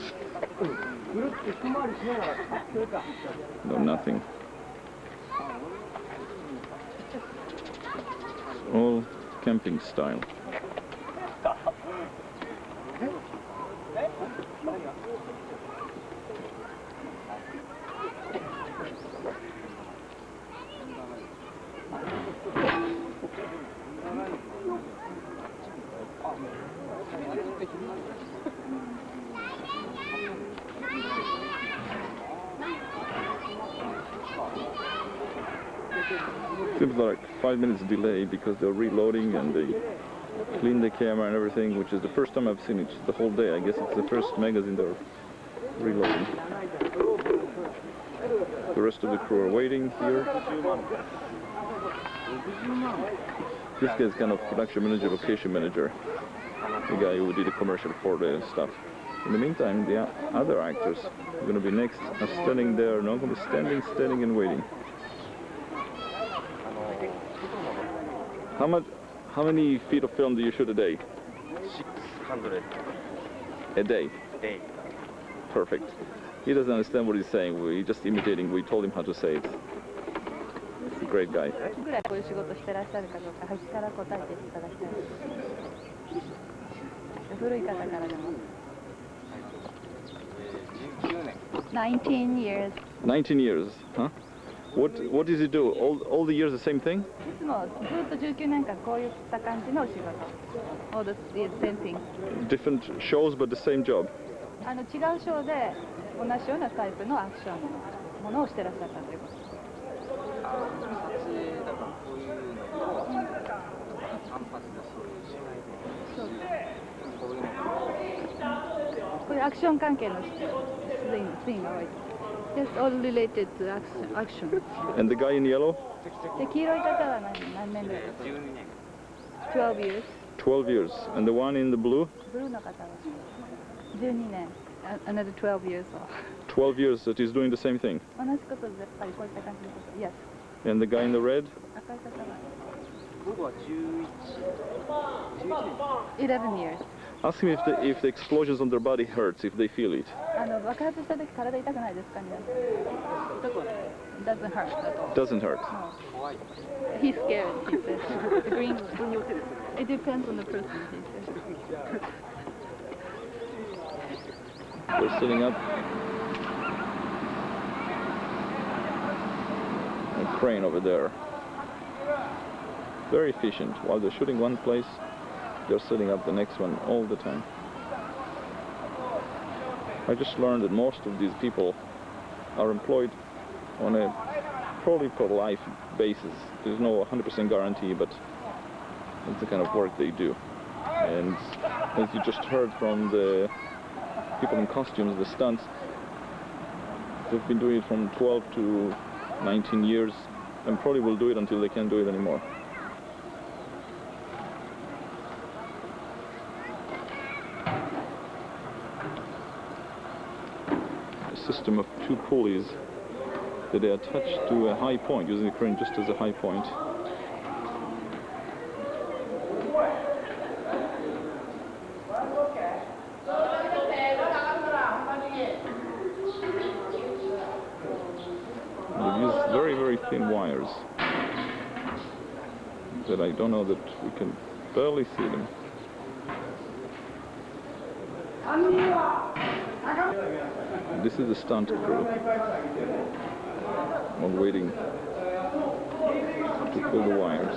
No nothing. It's all camping style. Seems like 5 minutes delay because they're reloading and they clean the camera and everything, which is the first time I've seen it the whole day. I guess it's the first magazine they're reloading. The rest of the crew are waiting here. This guy's kind of production manager, location manager, the guy who did the commercial for the stuff. In the meantime, the other actors are going to be next, are standing there, not going to be standing and waiting. How many feet of film do you shoot a day? 600 A day? a day. Perfect. He doesn't understand what he's saying. We're just imitating. We told him how to say it. He's a great guy. 19 years. 19 years, huh? What does he do? All the years the same thing? いつもずっと19年間こういった感じのお仕事。All the same thing. Different shows but the same job. 違うショーで同じようなタイプのアクションのものをしてらっしゃったということ。撮影だからこういうのと単発でそういうしないでこういうのこういうアクション関係のシーンが多い。Just all related to action. And the guy in yellow? で黄色い方は何年ぐらいですか？ 12 years. 12 years. And the one in the blue? ブルーの方は12年。Another 12 years. 12 years that he's doing the same thing. 同じことでやっぱりこういった感じのこと。Yes. And the guy in the red? 赤い方は僕は11 years. Ask him if the explosions on their body hurts, if they feel it. 爆発した時体痛くないですかね？Doesn't hurt at all. Doesn't hurt. No. He's scared, he says. The green, it depends on the person, he says. They're setting up a crane over there. Very efficient. While they're shooting one place, they're setting up the next one all the time. I just learned that most of these people are employed on a probably per life basis. There's no 100% guarantee, but it's the kind of work they do. And as you just heard from the people in costumes, the stunts, they've been doing it from 12 to 19 years and probably will do it until they can't do it anymore. System of two pulleys that they attach to a high point, using the crane just as a high point. And they use very, very thin wires. that I don't know that we can barely see them. This is the stunt crew. I'm waiting to pull the wires.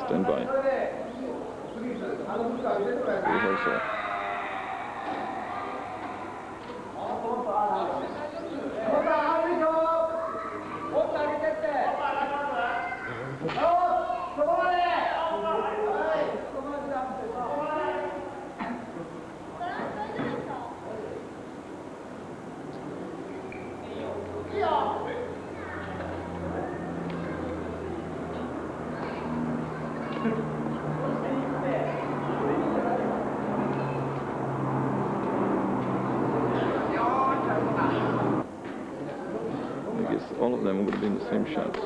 Stand by. Rehearsal. I guess all of them would have been the same shots.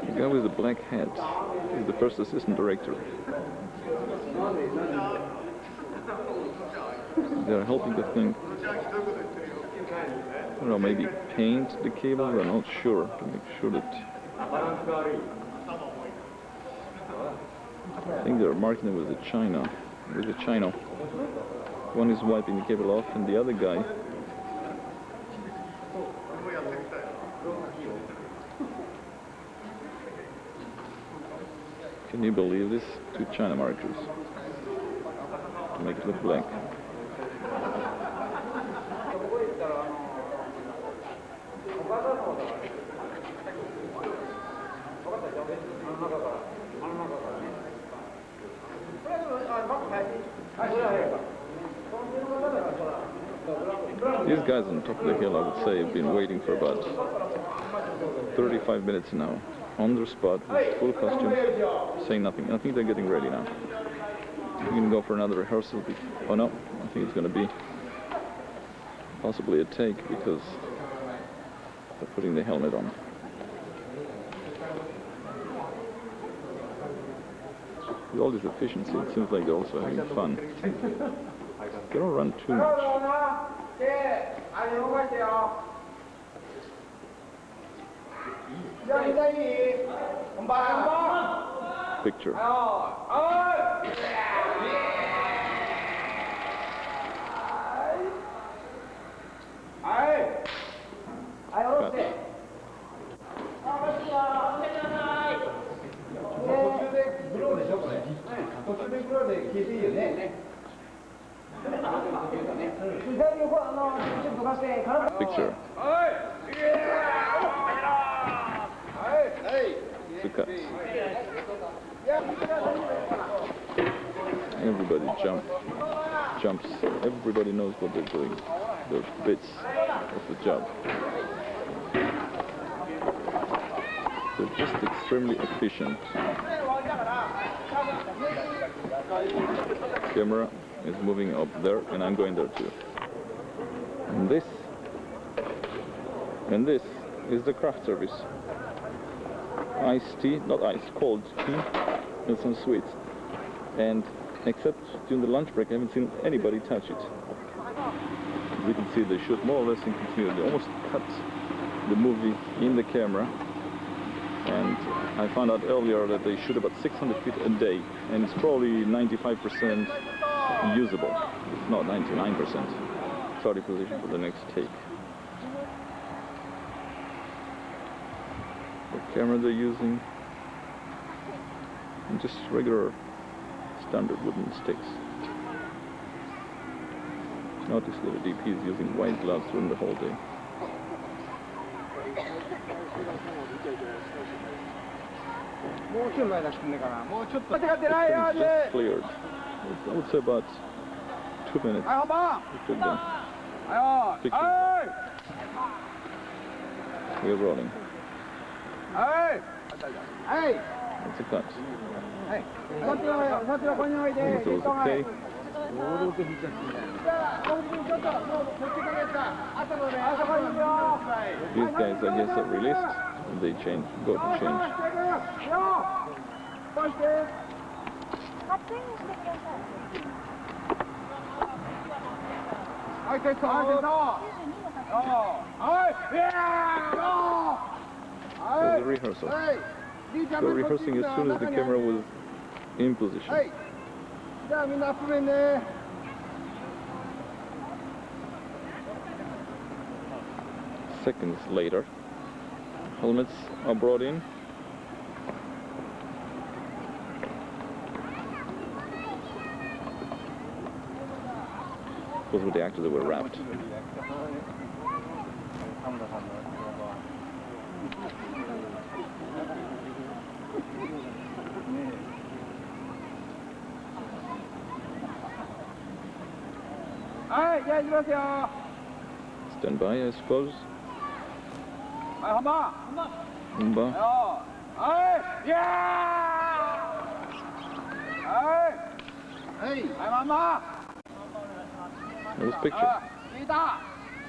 The guy with the black hat is the first assistant director. They're helping the thing, I don't know, maybe paint the cable, I'm not sure, to make sure that... I think they're marking it with the China. One is wiping the cable off and the other guy... Can you believe this? 2 China markers to make it look black. These guys on top of the hill, I would say, have been waiting for about 35 minutes now, on their spot, with full costumes, saying nothing. I think they're getting ready now. We're going to go for another rehearsal. Oh no, I think it's going to be possibly a take because they're putting the helmet on. With all this efficiency, it seems like they're also having fun. They don't run too much. Picture. Picture. The cuts. Everybody jumps. Everybody knows what they're doing. They're bits of the job. They're just extremely efficient. Camera is moving up there, and I'm going there too. And this is the craft service. Iced tea, not ice, cold tea, and some sweets. And except during the lunch break, I haven't seen anybody touch it. As you can see, they shoot more or less in continuity. They almost cut the movie in the camera. And I found out earlier that they shoot about 600 feet a day, and it's probably 95% usable. It's not 99%. Starting position for the next take. The camera they're using, and just regular standard wooden sticks. Notice that the DP is using white gloves during the whole day. Just cleared. I would say about 2 minutes. We took them. We're rolling. It's a cut. はい。そっちの方においで。 It was okay. ちょっと、もうそっちからやった。あとのね、あそこにいるよ。 These guys, I guess, are released. And they go to change. そして。 はい、テスト。はい、テスト。はい、いやー。 It was a rehearsal. So rehearsing as soon as the camera was in position. はい。じゃあみんなアップ面ね。 Seconds later, helmets are brought in. Those were the actors that were wrapped. Stand by, I suppose. Humba. That was picture. 聞いた。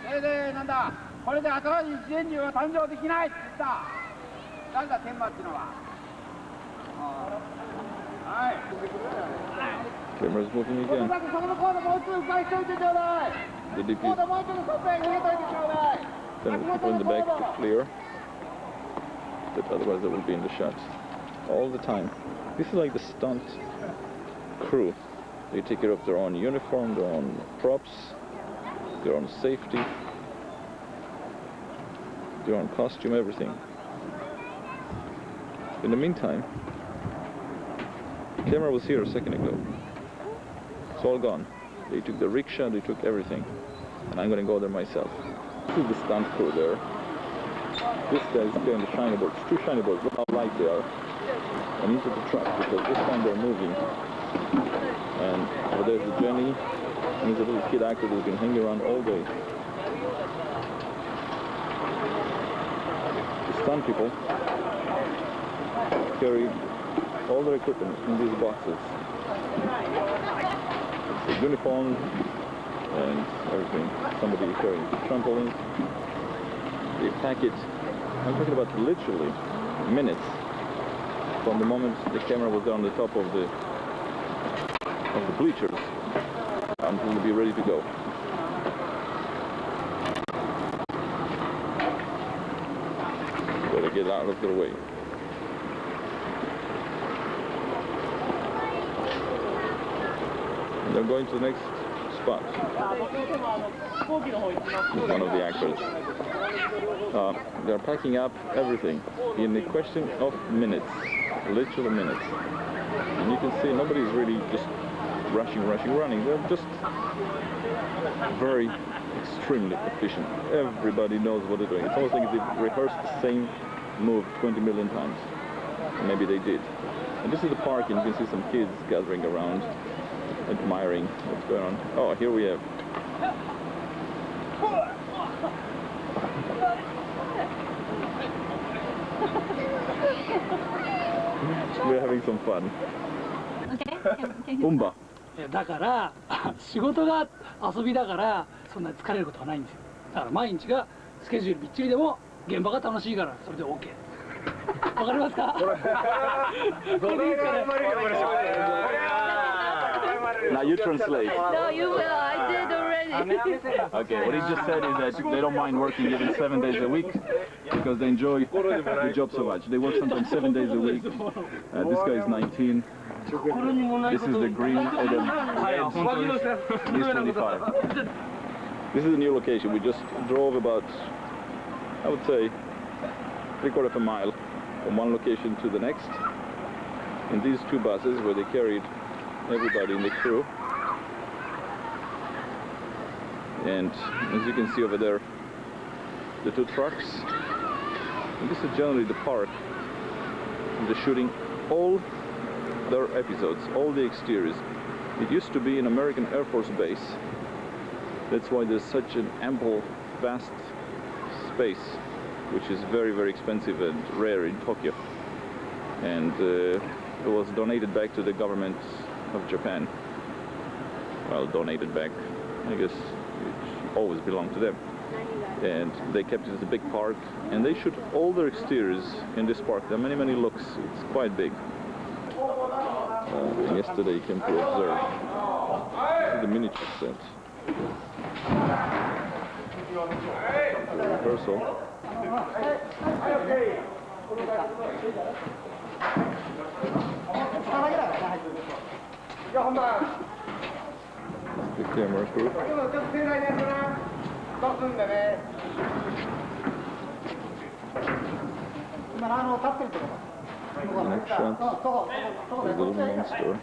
せいぜいなんだ。これで新しい人類は誕生できないって言った。なんだ天馬っていうのは。はい。 Camera's moving again. そこのコードもう一度迂回しといてちょうだい。 The DP コードもう一度外へ逃げといてちょうだい。 telling the people in the back to clear. But otherwise they will be in the shot all the time. This is like the stunt crew. They take care of their own uniform, their own props, their own safety, their own costume, everything. In the meantime, the camera was here a second ago. It's all gone. They took the rickshaw, they took everything. And I'm going to go there myself. This is the stunt crew there. This guy is carrying the shiny boards. Two shiny boards. Look how light they are. And into the truck because this time they're moving. And over there's Jenny. And he's a little kid actor who's been hanging around all day. The stunt people carry all their equipment in these boxes. It's the uniform and everything. Somebody carrying trampoline. They pack it. I'm talking about literally minutes from the moment the camera was on the top of the bleachers until we'll be ready to go. Better get out of their way. And they're going to the next spot. One of the actors. They're packing up everything in the question of minutes, literal minutes. And you can see nobody's really just rushing, running. They're just very extremely efficient. Everybody knows what they're doing. It's almost like they've rehearsed the same move 20 million times. Maybe they did. And this is the park, and you can see some kids gathering around, admiring what's going on. Oh, here we have. We're having some fun. Umba. だから仕事が遊びだからそんなに疲れることはないんですよ。だから毎日がスケジュールびっちりでも現場が楽しいからそれで OK。わかりますか？ Now you translate. No, you will. I did already. Okay, what he just said is that they don't mind working even 7 days a week because they enjoy the job so much. They work sometimes 7 days a week. This guy is 19. This is the green, the red. He's 25. This is a new location. We just drove about, I would say, 3/4 of a mile from one location to the next. In these two buses where they carried everybody in the crew. And as you can see over there, the two trucks. And this is generally the park. They're shooting all their episodes, all the exteriors. It used to be an American Air Force base. That's why there's such an ample, vast space, which is very, very expensive and rare in Tokyo. and it was donated back to the government of Japan. Well, donated back, I guess it always belonged to them. And they kept it as a big park, and they shoot all their exteriors in this park. There are many looks. It's quite big. And yesterday came to observe the miniature set. The rehearsal. The camera crew. The next shot is the little monster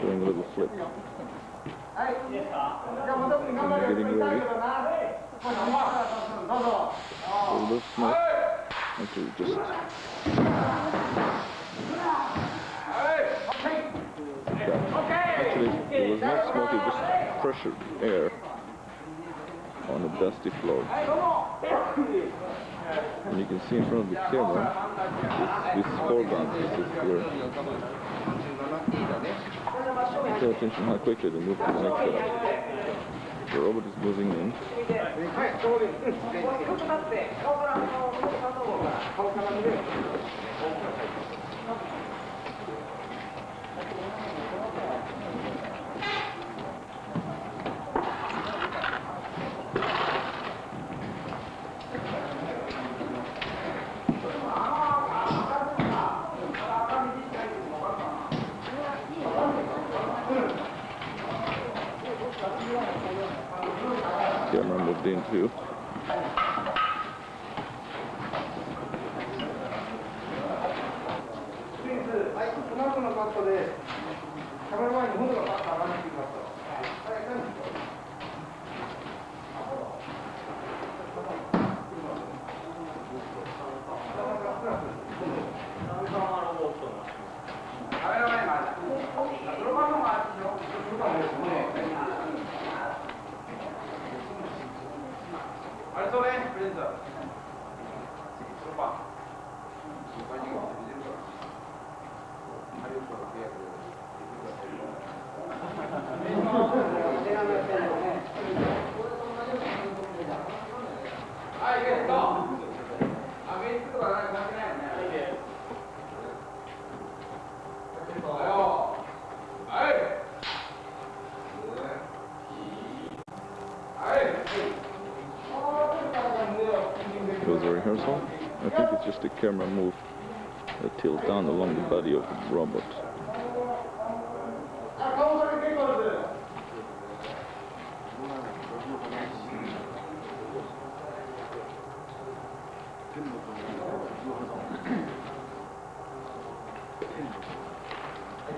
doing a little flip. Getting ready. A little bit of smoke. Actually, just actually, it was not smoke, it was just pressured air on a dusty floor. And you can see in front of the camera this foreground piece is here. Pay attention how quickly they move to the next shot. The robot is moving in. Camera moved in too. It was a rehearsal. I think it's just a camera move that tilts down along the body of the robot.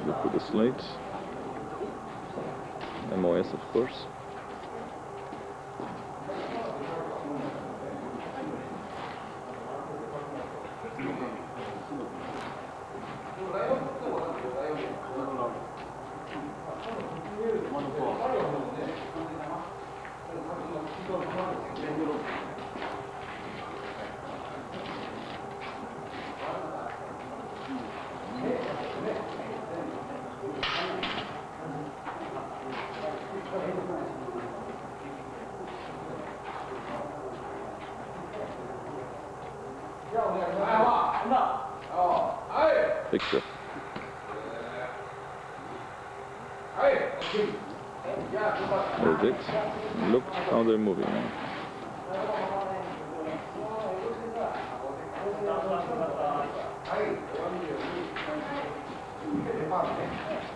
Look at the slate. MOS, of course. Picture. That's it. Look how they're moving now.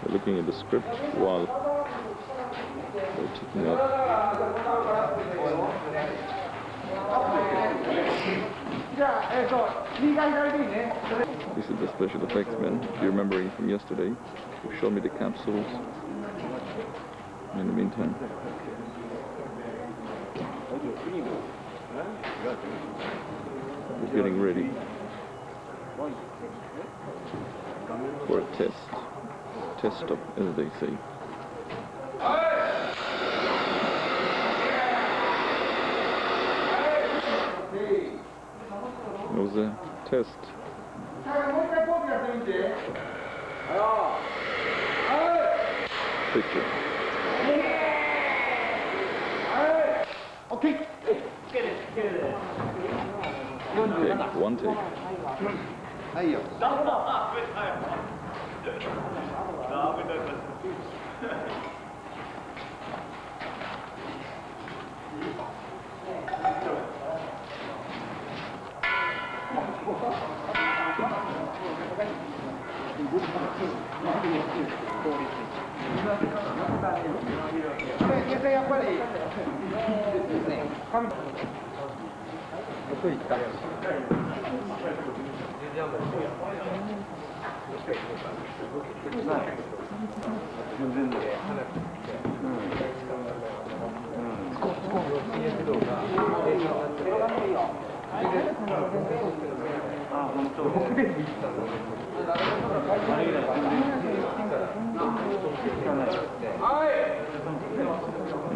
They're looking at the script while they're taking up. This is the special effects man. If you're remembering from yesterday, who showed me the capsules. In the meantime, we're getting ready for a test stop, as they say. It was a test Picture. Okay. Okay, one take.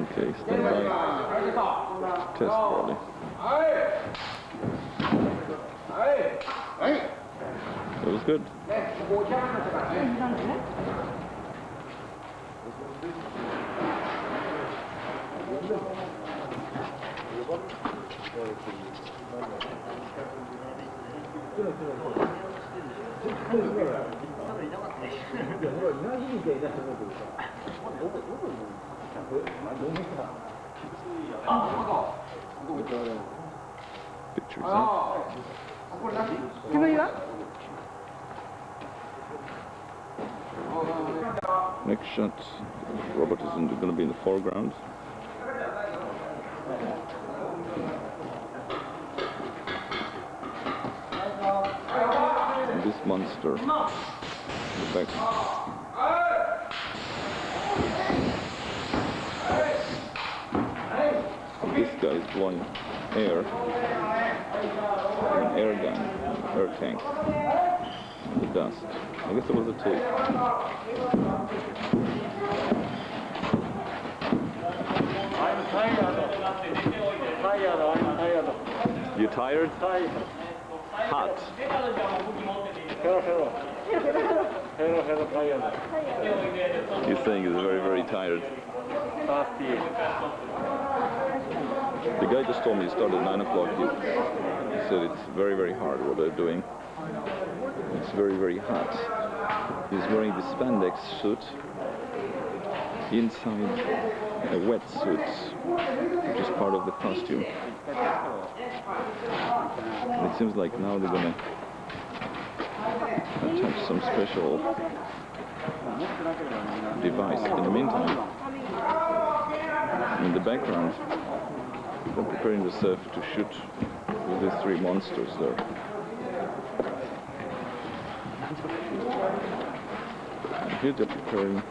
Okay, stand by. Test probably. That was good. Pictures, huh? Next shot, Robert is going to be in the foreground. And this monster, in the back. This guy is blowing air, an air gun, air tank, and the dust. I guess it was a tape. I'm tired. You tired? Hot. Hello, tired. He's saying he's very, very tired. The guy just told me he started at 9 o'clock. He said it's very, very hard what they're doing. It's very, very hot. He's wearing the spandex suit inside a wetsuit, which is part of the costume. And it seems like now they're gonna attach some special device. In the meantime, in the background, they're preparing themselves to shoot with these three monsters there. And here they're preparing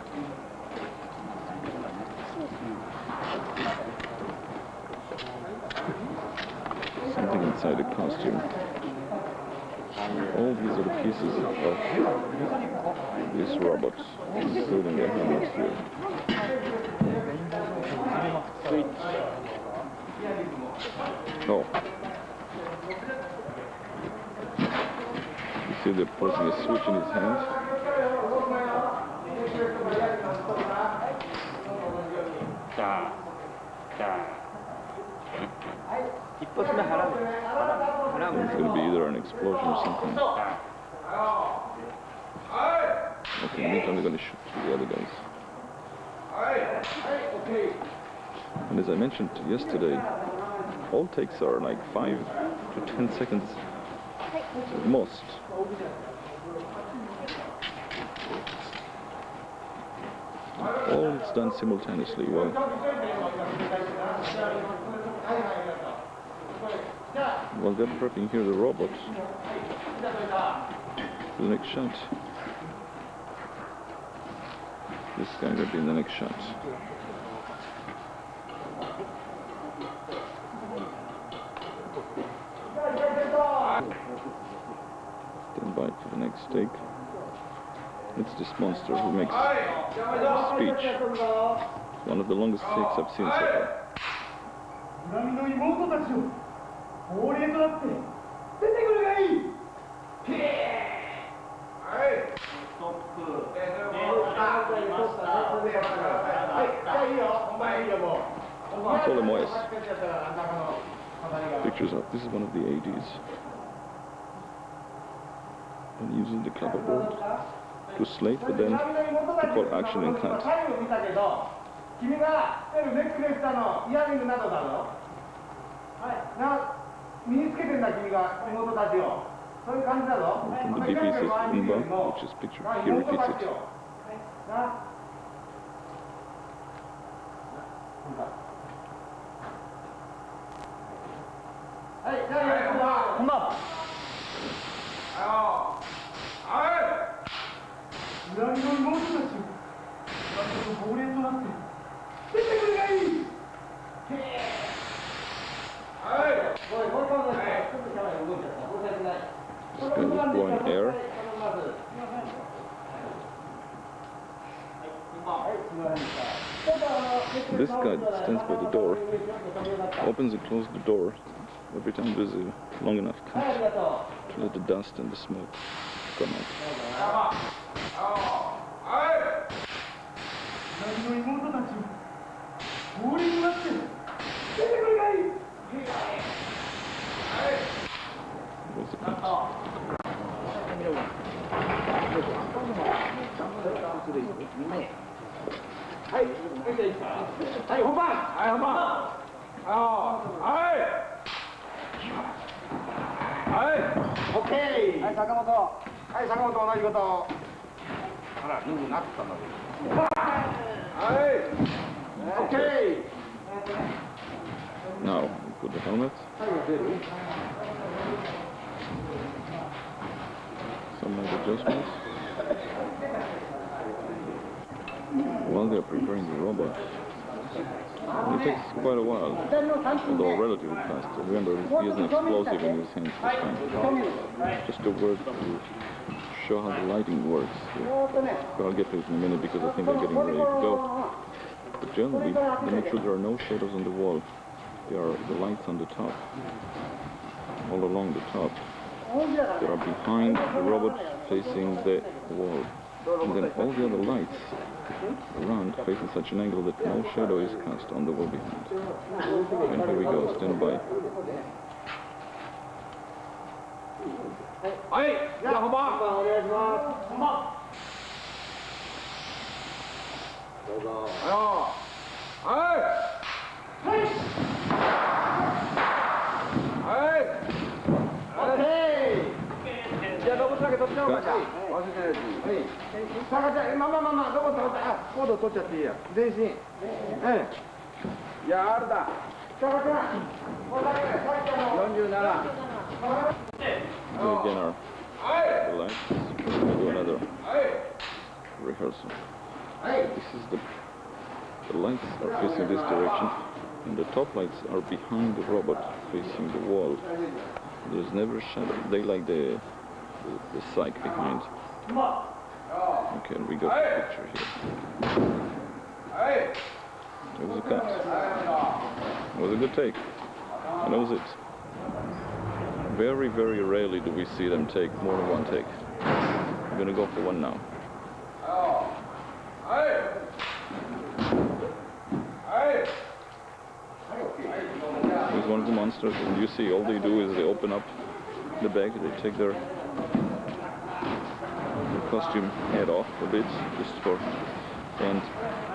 something inside the costume. All these are the pieces of this robot, including the helmet here. Oh. You see they're putting a switch in his hand. It's going to be either an explosion or something. Okay, in the meantime, they're going to shoot the other guys. And as I mentioned yesterday, all takes are like 5 to 10 seconds at most. All it's done simultaneously. Well, they're prepping here the robot for the next shot. This guy will be in the next shot. Stand by for the next take. It's this monster who makes a speech. One of the longest takes I've seen so far. Moyes. Pictures of this is one of the 80s. And using the clapperboard to slate, but then to call action and cut. 君がつけるネックレスだのイヤリングなどだろ。はい。身につけてんだ君が妹たちを。そういう感じだぞ。 From the DP says Umba, which is pictured here, repeats it. はい、じゃあ本番。はい。裏切りの妹たちを。亡霊となって。 出てくるがいい。はい。 This guy is blowing air. This guy stands by the door, opens and closes the door every time there's a long enough cut to let the dust and the smoke come out. 亡霊になって出てくるがいい。 Where's the cut? はい、はい、本番。はい、本番。はい。はい。オッケー。はい、坂本。はい、坂本同じこと。あら、人数なったんだけど。はい。 Okay. Now, put the helmet. Some nice adjustments. While they're preparing the robot, it takes quite a while, although relatively fast. Remember, he has an explosive in his hands this time. Just a word to show how the lighting works. But I'll get to it in a minute because I think they're getting ready to go. But generally, they make sure there are no shadows on the wall. There are the lights on the top, all along the top. They are behind the robot facing the wall. And then all the other lights around face in such an angle that no shadow is cast on the wall behind. And here we go, stand by. はい、じゃあ本番。お願いします。本番。どうぞ。はい。はい。はい。オッケー。じゃあロボットだけ取っちゃおうかじゃあ。忘れてないうちに。はい。さかちゃん、まあロボット取っちゃコード取っちゃっていいや。全身。いやあるだ。さかちゃん。これだけでさっき47。Do again our lights. We'll do another rehearsal. This is the lights are facing this direction, and the top lights are behind the robot, facing the wall. There's never a shadow. They like the psych behind. Okay, and we got the picture here. It was a cut. It was a good take. And that was it. Very, very rarely do we see them take more than one take. I'm gonna go for one now. Here's one of the monsters, and you see all they do is they open up the bag, they take their costume head off a bit, just for, and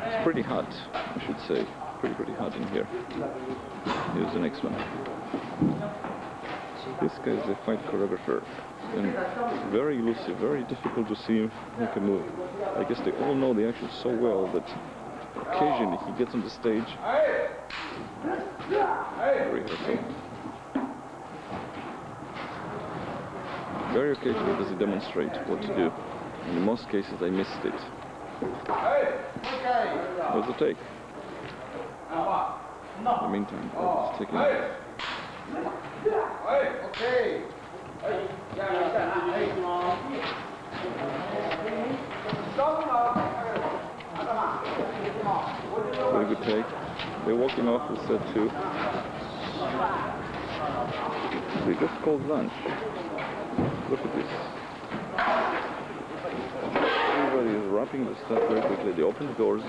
it's pretty hot, I should say. Pretty hot in here. Here's the next one. This guy is a fight choreographer, and very elusive, very difficult to see him make a move. I guess they all know the action so well that occasionally he gets on the stage. Very occasionally does he demonstrate what to do. And in most cases I missed it. What's the take? In the meantime, it's taking it. Very good take. They're walking off the set too. They just called lunch. Look at this. Everybody is wrapping the stuff very quickly. They open the doors.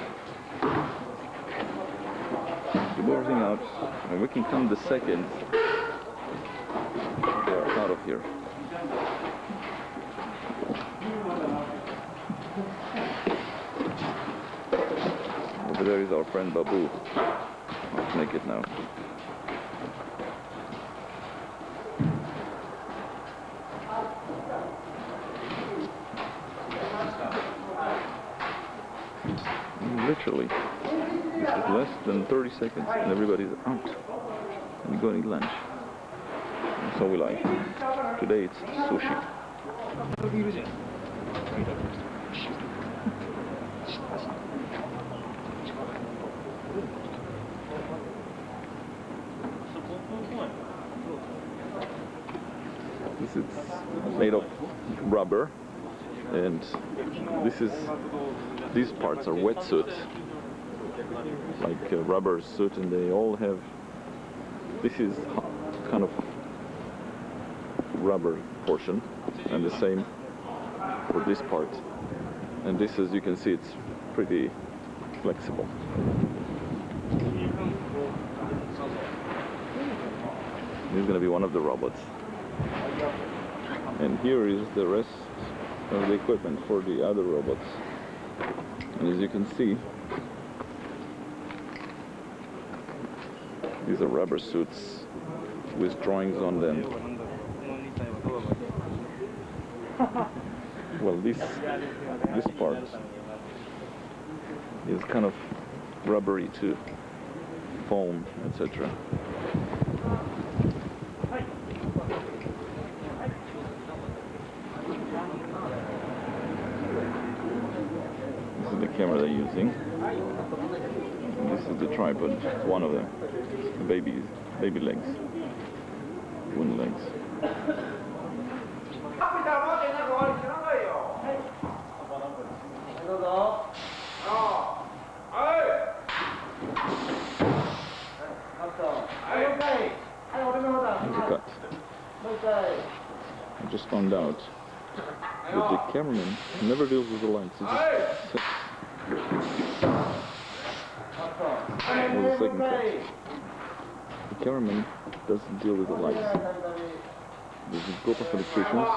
keep everything out, and we can count the seconds. They're out of here. Over there is our friend Babu. Let's make it now. Literally, this is less than 30 seconds and everybody's out and going to eat lunch. And so we like. Today it's sushi. This is made of rubber, and these parts are wetsuit, like a rubber suit, and they all have, this is kind of rubber portion, and the same for this part. And this, as you can see, it's pretty flexible. This is going to be one of the robots. And here is the rest of the equipment for the other robots. And as you can see, these are rubber suits with drawings on them. Well, this part is kind of rubbery too, foam, etc. This is the camera they're using. And this is the tripod, one of them. Baby legs, twin legs. There's a cut. I just found out that the cameraman never deals with the lights. He just sits. There's a second cut. The cameraman doesn't deal with the lights. There's a group of electricians.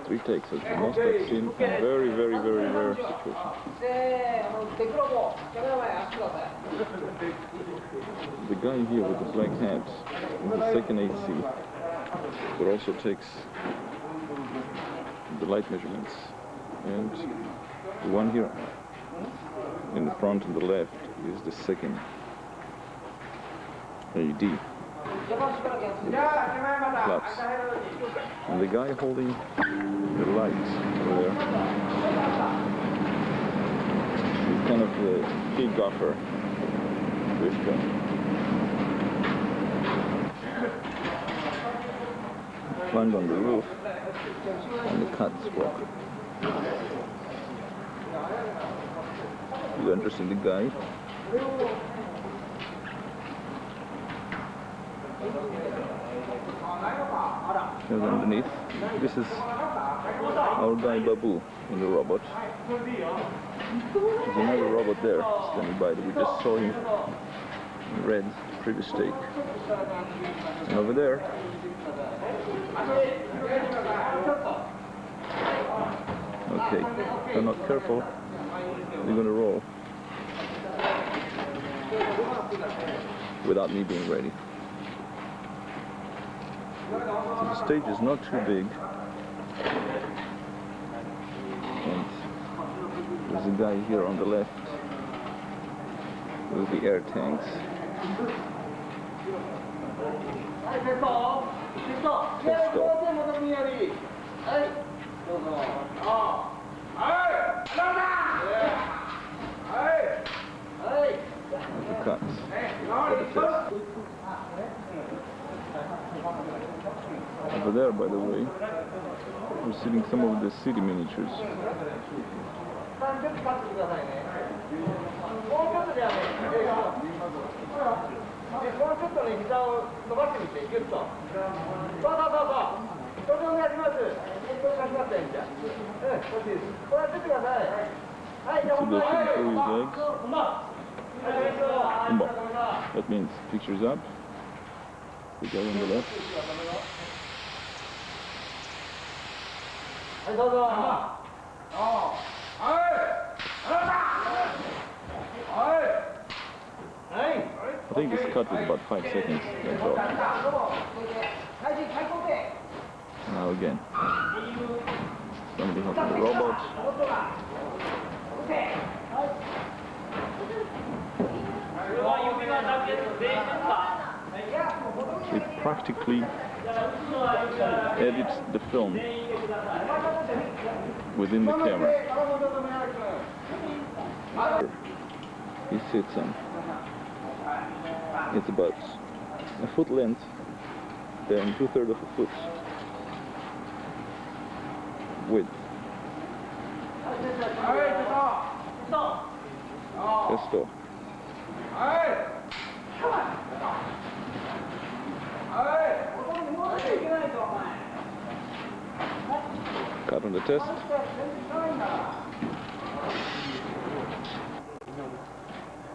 3 takes is the most I've seen. Very, very, very rare situation. The guy here with the black hat is the second AC, but also takes the light measurements. And the one here in the front and the left is the second AD. Flaps. And the guy holding the lights over there is kind of the key gaffer. This guy. Climbed on the roof and the cuts walk. You interested in the guy? Here's underneath. This is our guy Babu in the robot. There's another robot there standing by that we just saw him in red previous take. And over there, okay, if they're not careful, they're going to roll without me being ready. So the stage is not too big, and there's a guy here on the left with the air tanks. Let's go. The cuts for the test. Over there, by the way, we're seeing some of the city miniatures. That means pictures up. The guy on the left. I think this cut was about 5 seconds. That's all. Now again. Somebody helping the robot. It practically edits the film within the camera. He sits on. It's about a foot length, then 2/3 of a foot width. Testo. Cut on the test.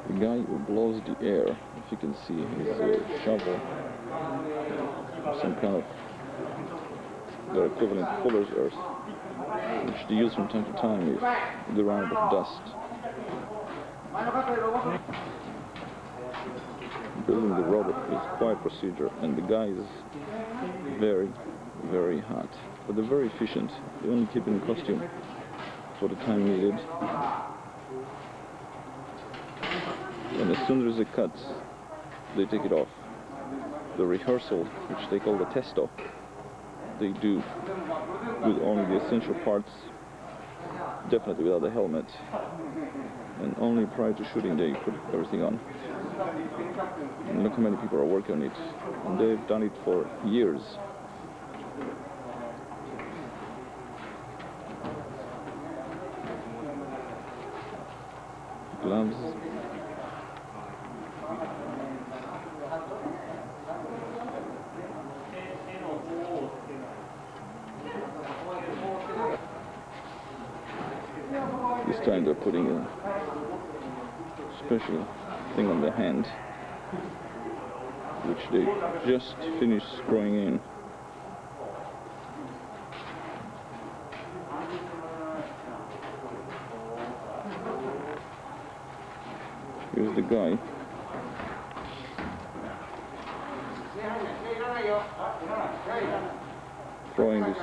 The guy who blows the air, if you can see his shovel, some kind of their equivalent fuller's earth, which they use from time to time if the round of dust. Building the robot is quite a procedure, and the guy is very, very hot, but they're very efficient. They only keep in costume for the time needed. And as soon as there's a cut, they take it off. The rehearsal, which they call the testo, they do with only the essential parts, definitely without the helmet. And only prior to shooting they put everything on. And look how many people are working on it. And they've done it for years. Gloves. This time they're putting a special thing on the hand, which they just finished screwing in. Here's the guy. Throwing this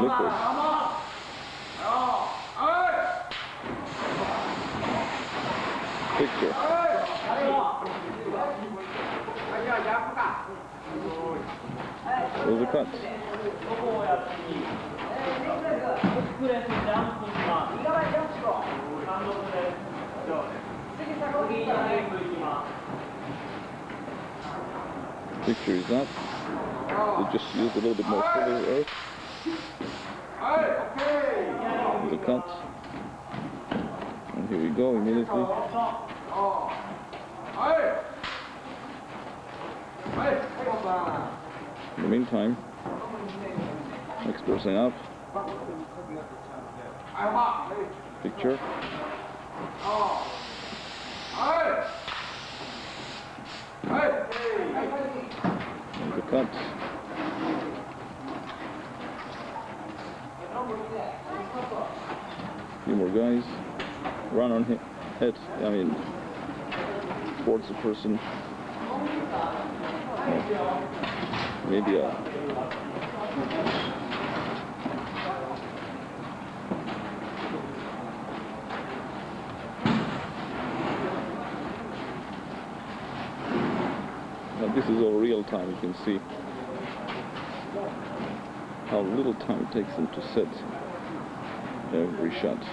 liquid. Picture. There's a cut. Picture is up. They just used a little bit more fuller earth. There's a cut. And here we go immediately. In the meantime, next person up. Picture. And the cut. Few more guys. Run on him. Head. I mean, towards the person. Maybe a now this is all real time. You can see how little time it takes them to set every shot.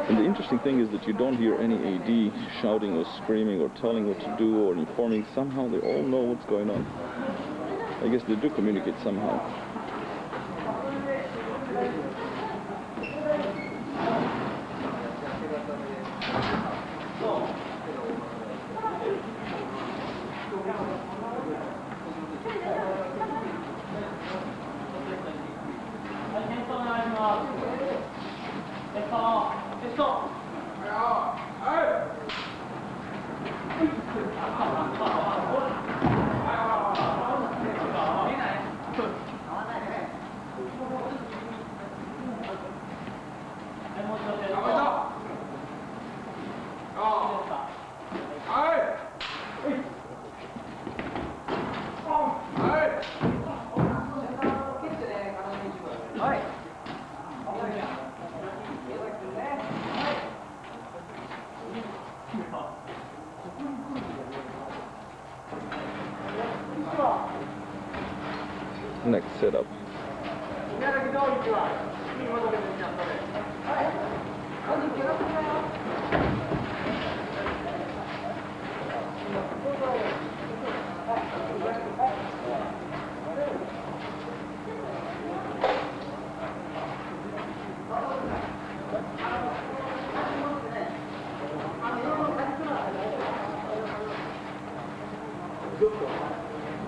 And the interesting thing is that you don't hear any AD shouting or screaming or telling what to do or informing. Somehow they all know what's going on. I guess they do communicate somehow. next setup.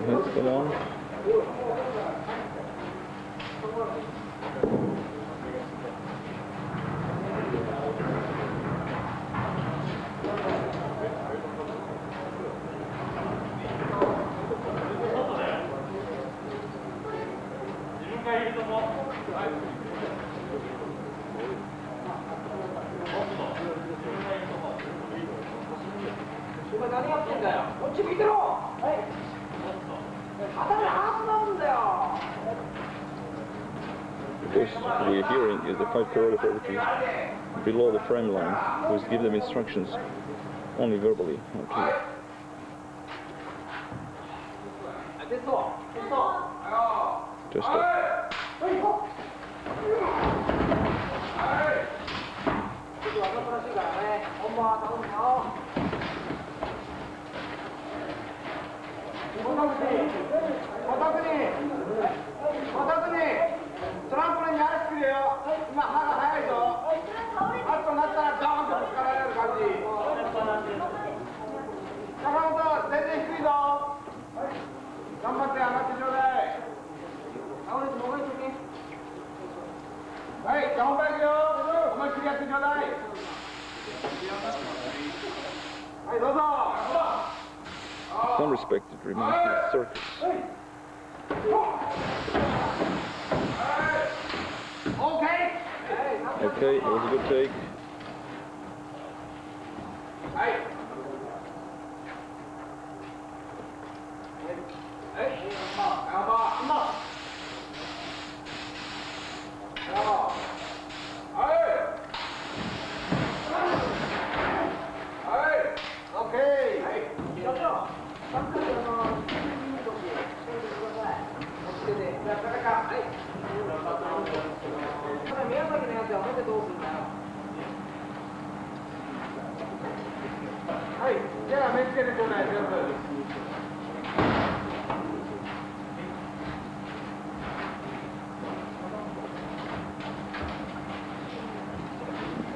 Heads come on. Because we're hearing is the 5 choreographer, which is below the frame line, who's give them instructions only verbally. Okay. Just stop. In some respect, it reminds me of circus. Okay, it was a good take.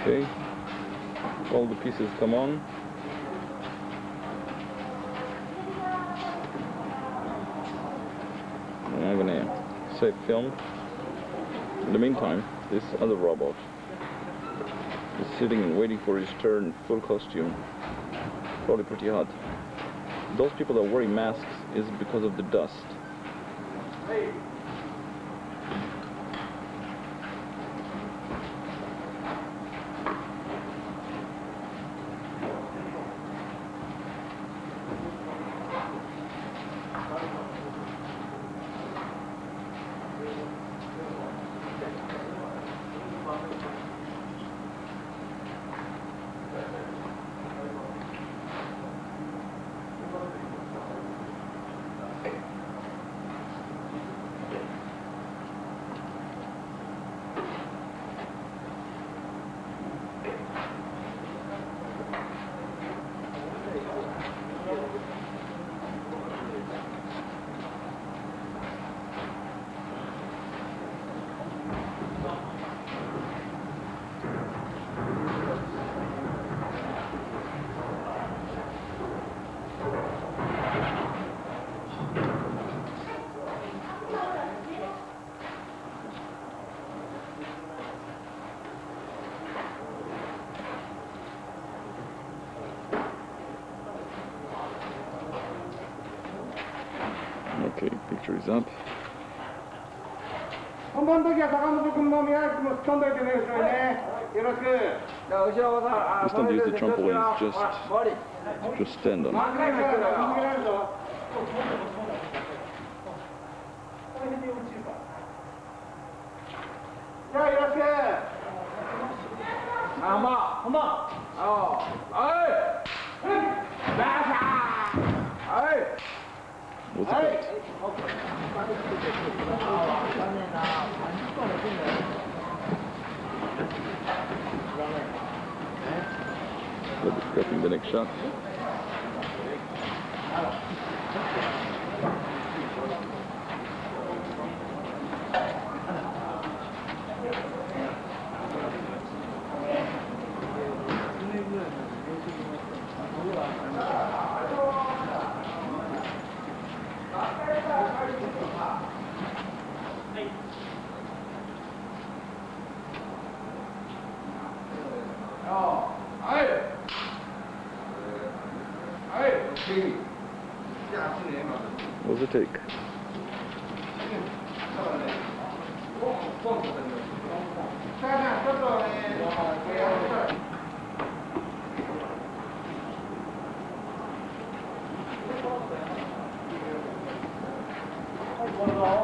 Okay, all the pieces come on. And I'm gonna save film. In the meantime, this other robot is sitting and waiting for his turn, full costume. Probably pretty hot. Those people that are wearing masks is because of the dust. Okay, picture is up. Just don't use the trampolines, just stand on it. Was it right? Getting the next shot. What was the take? Well,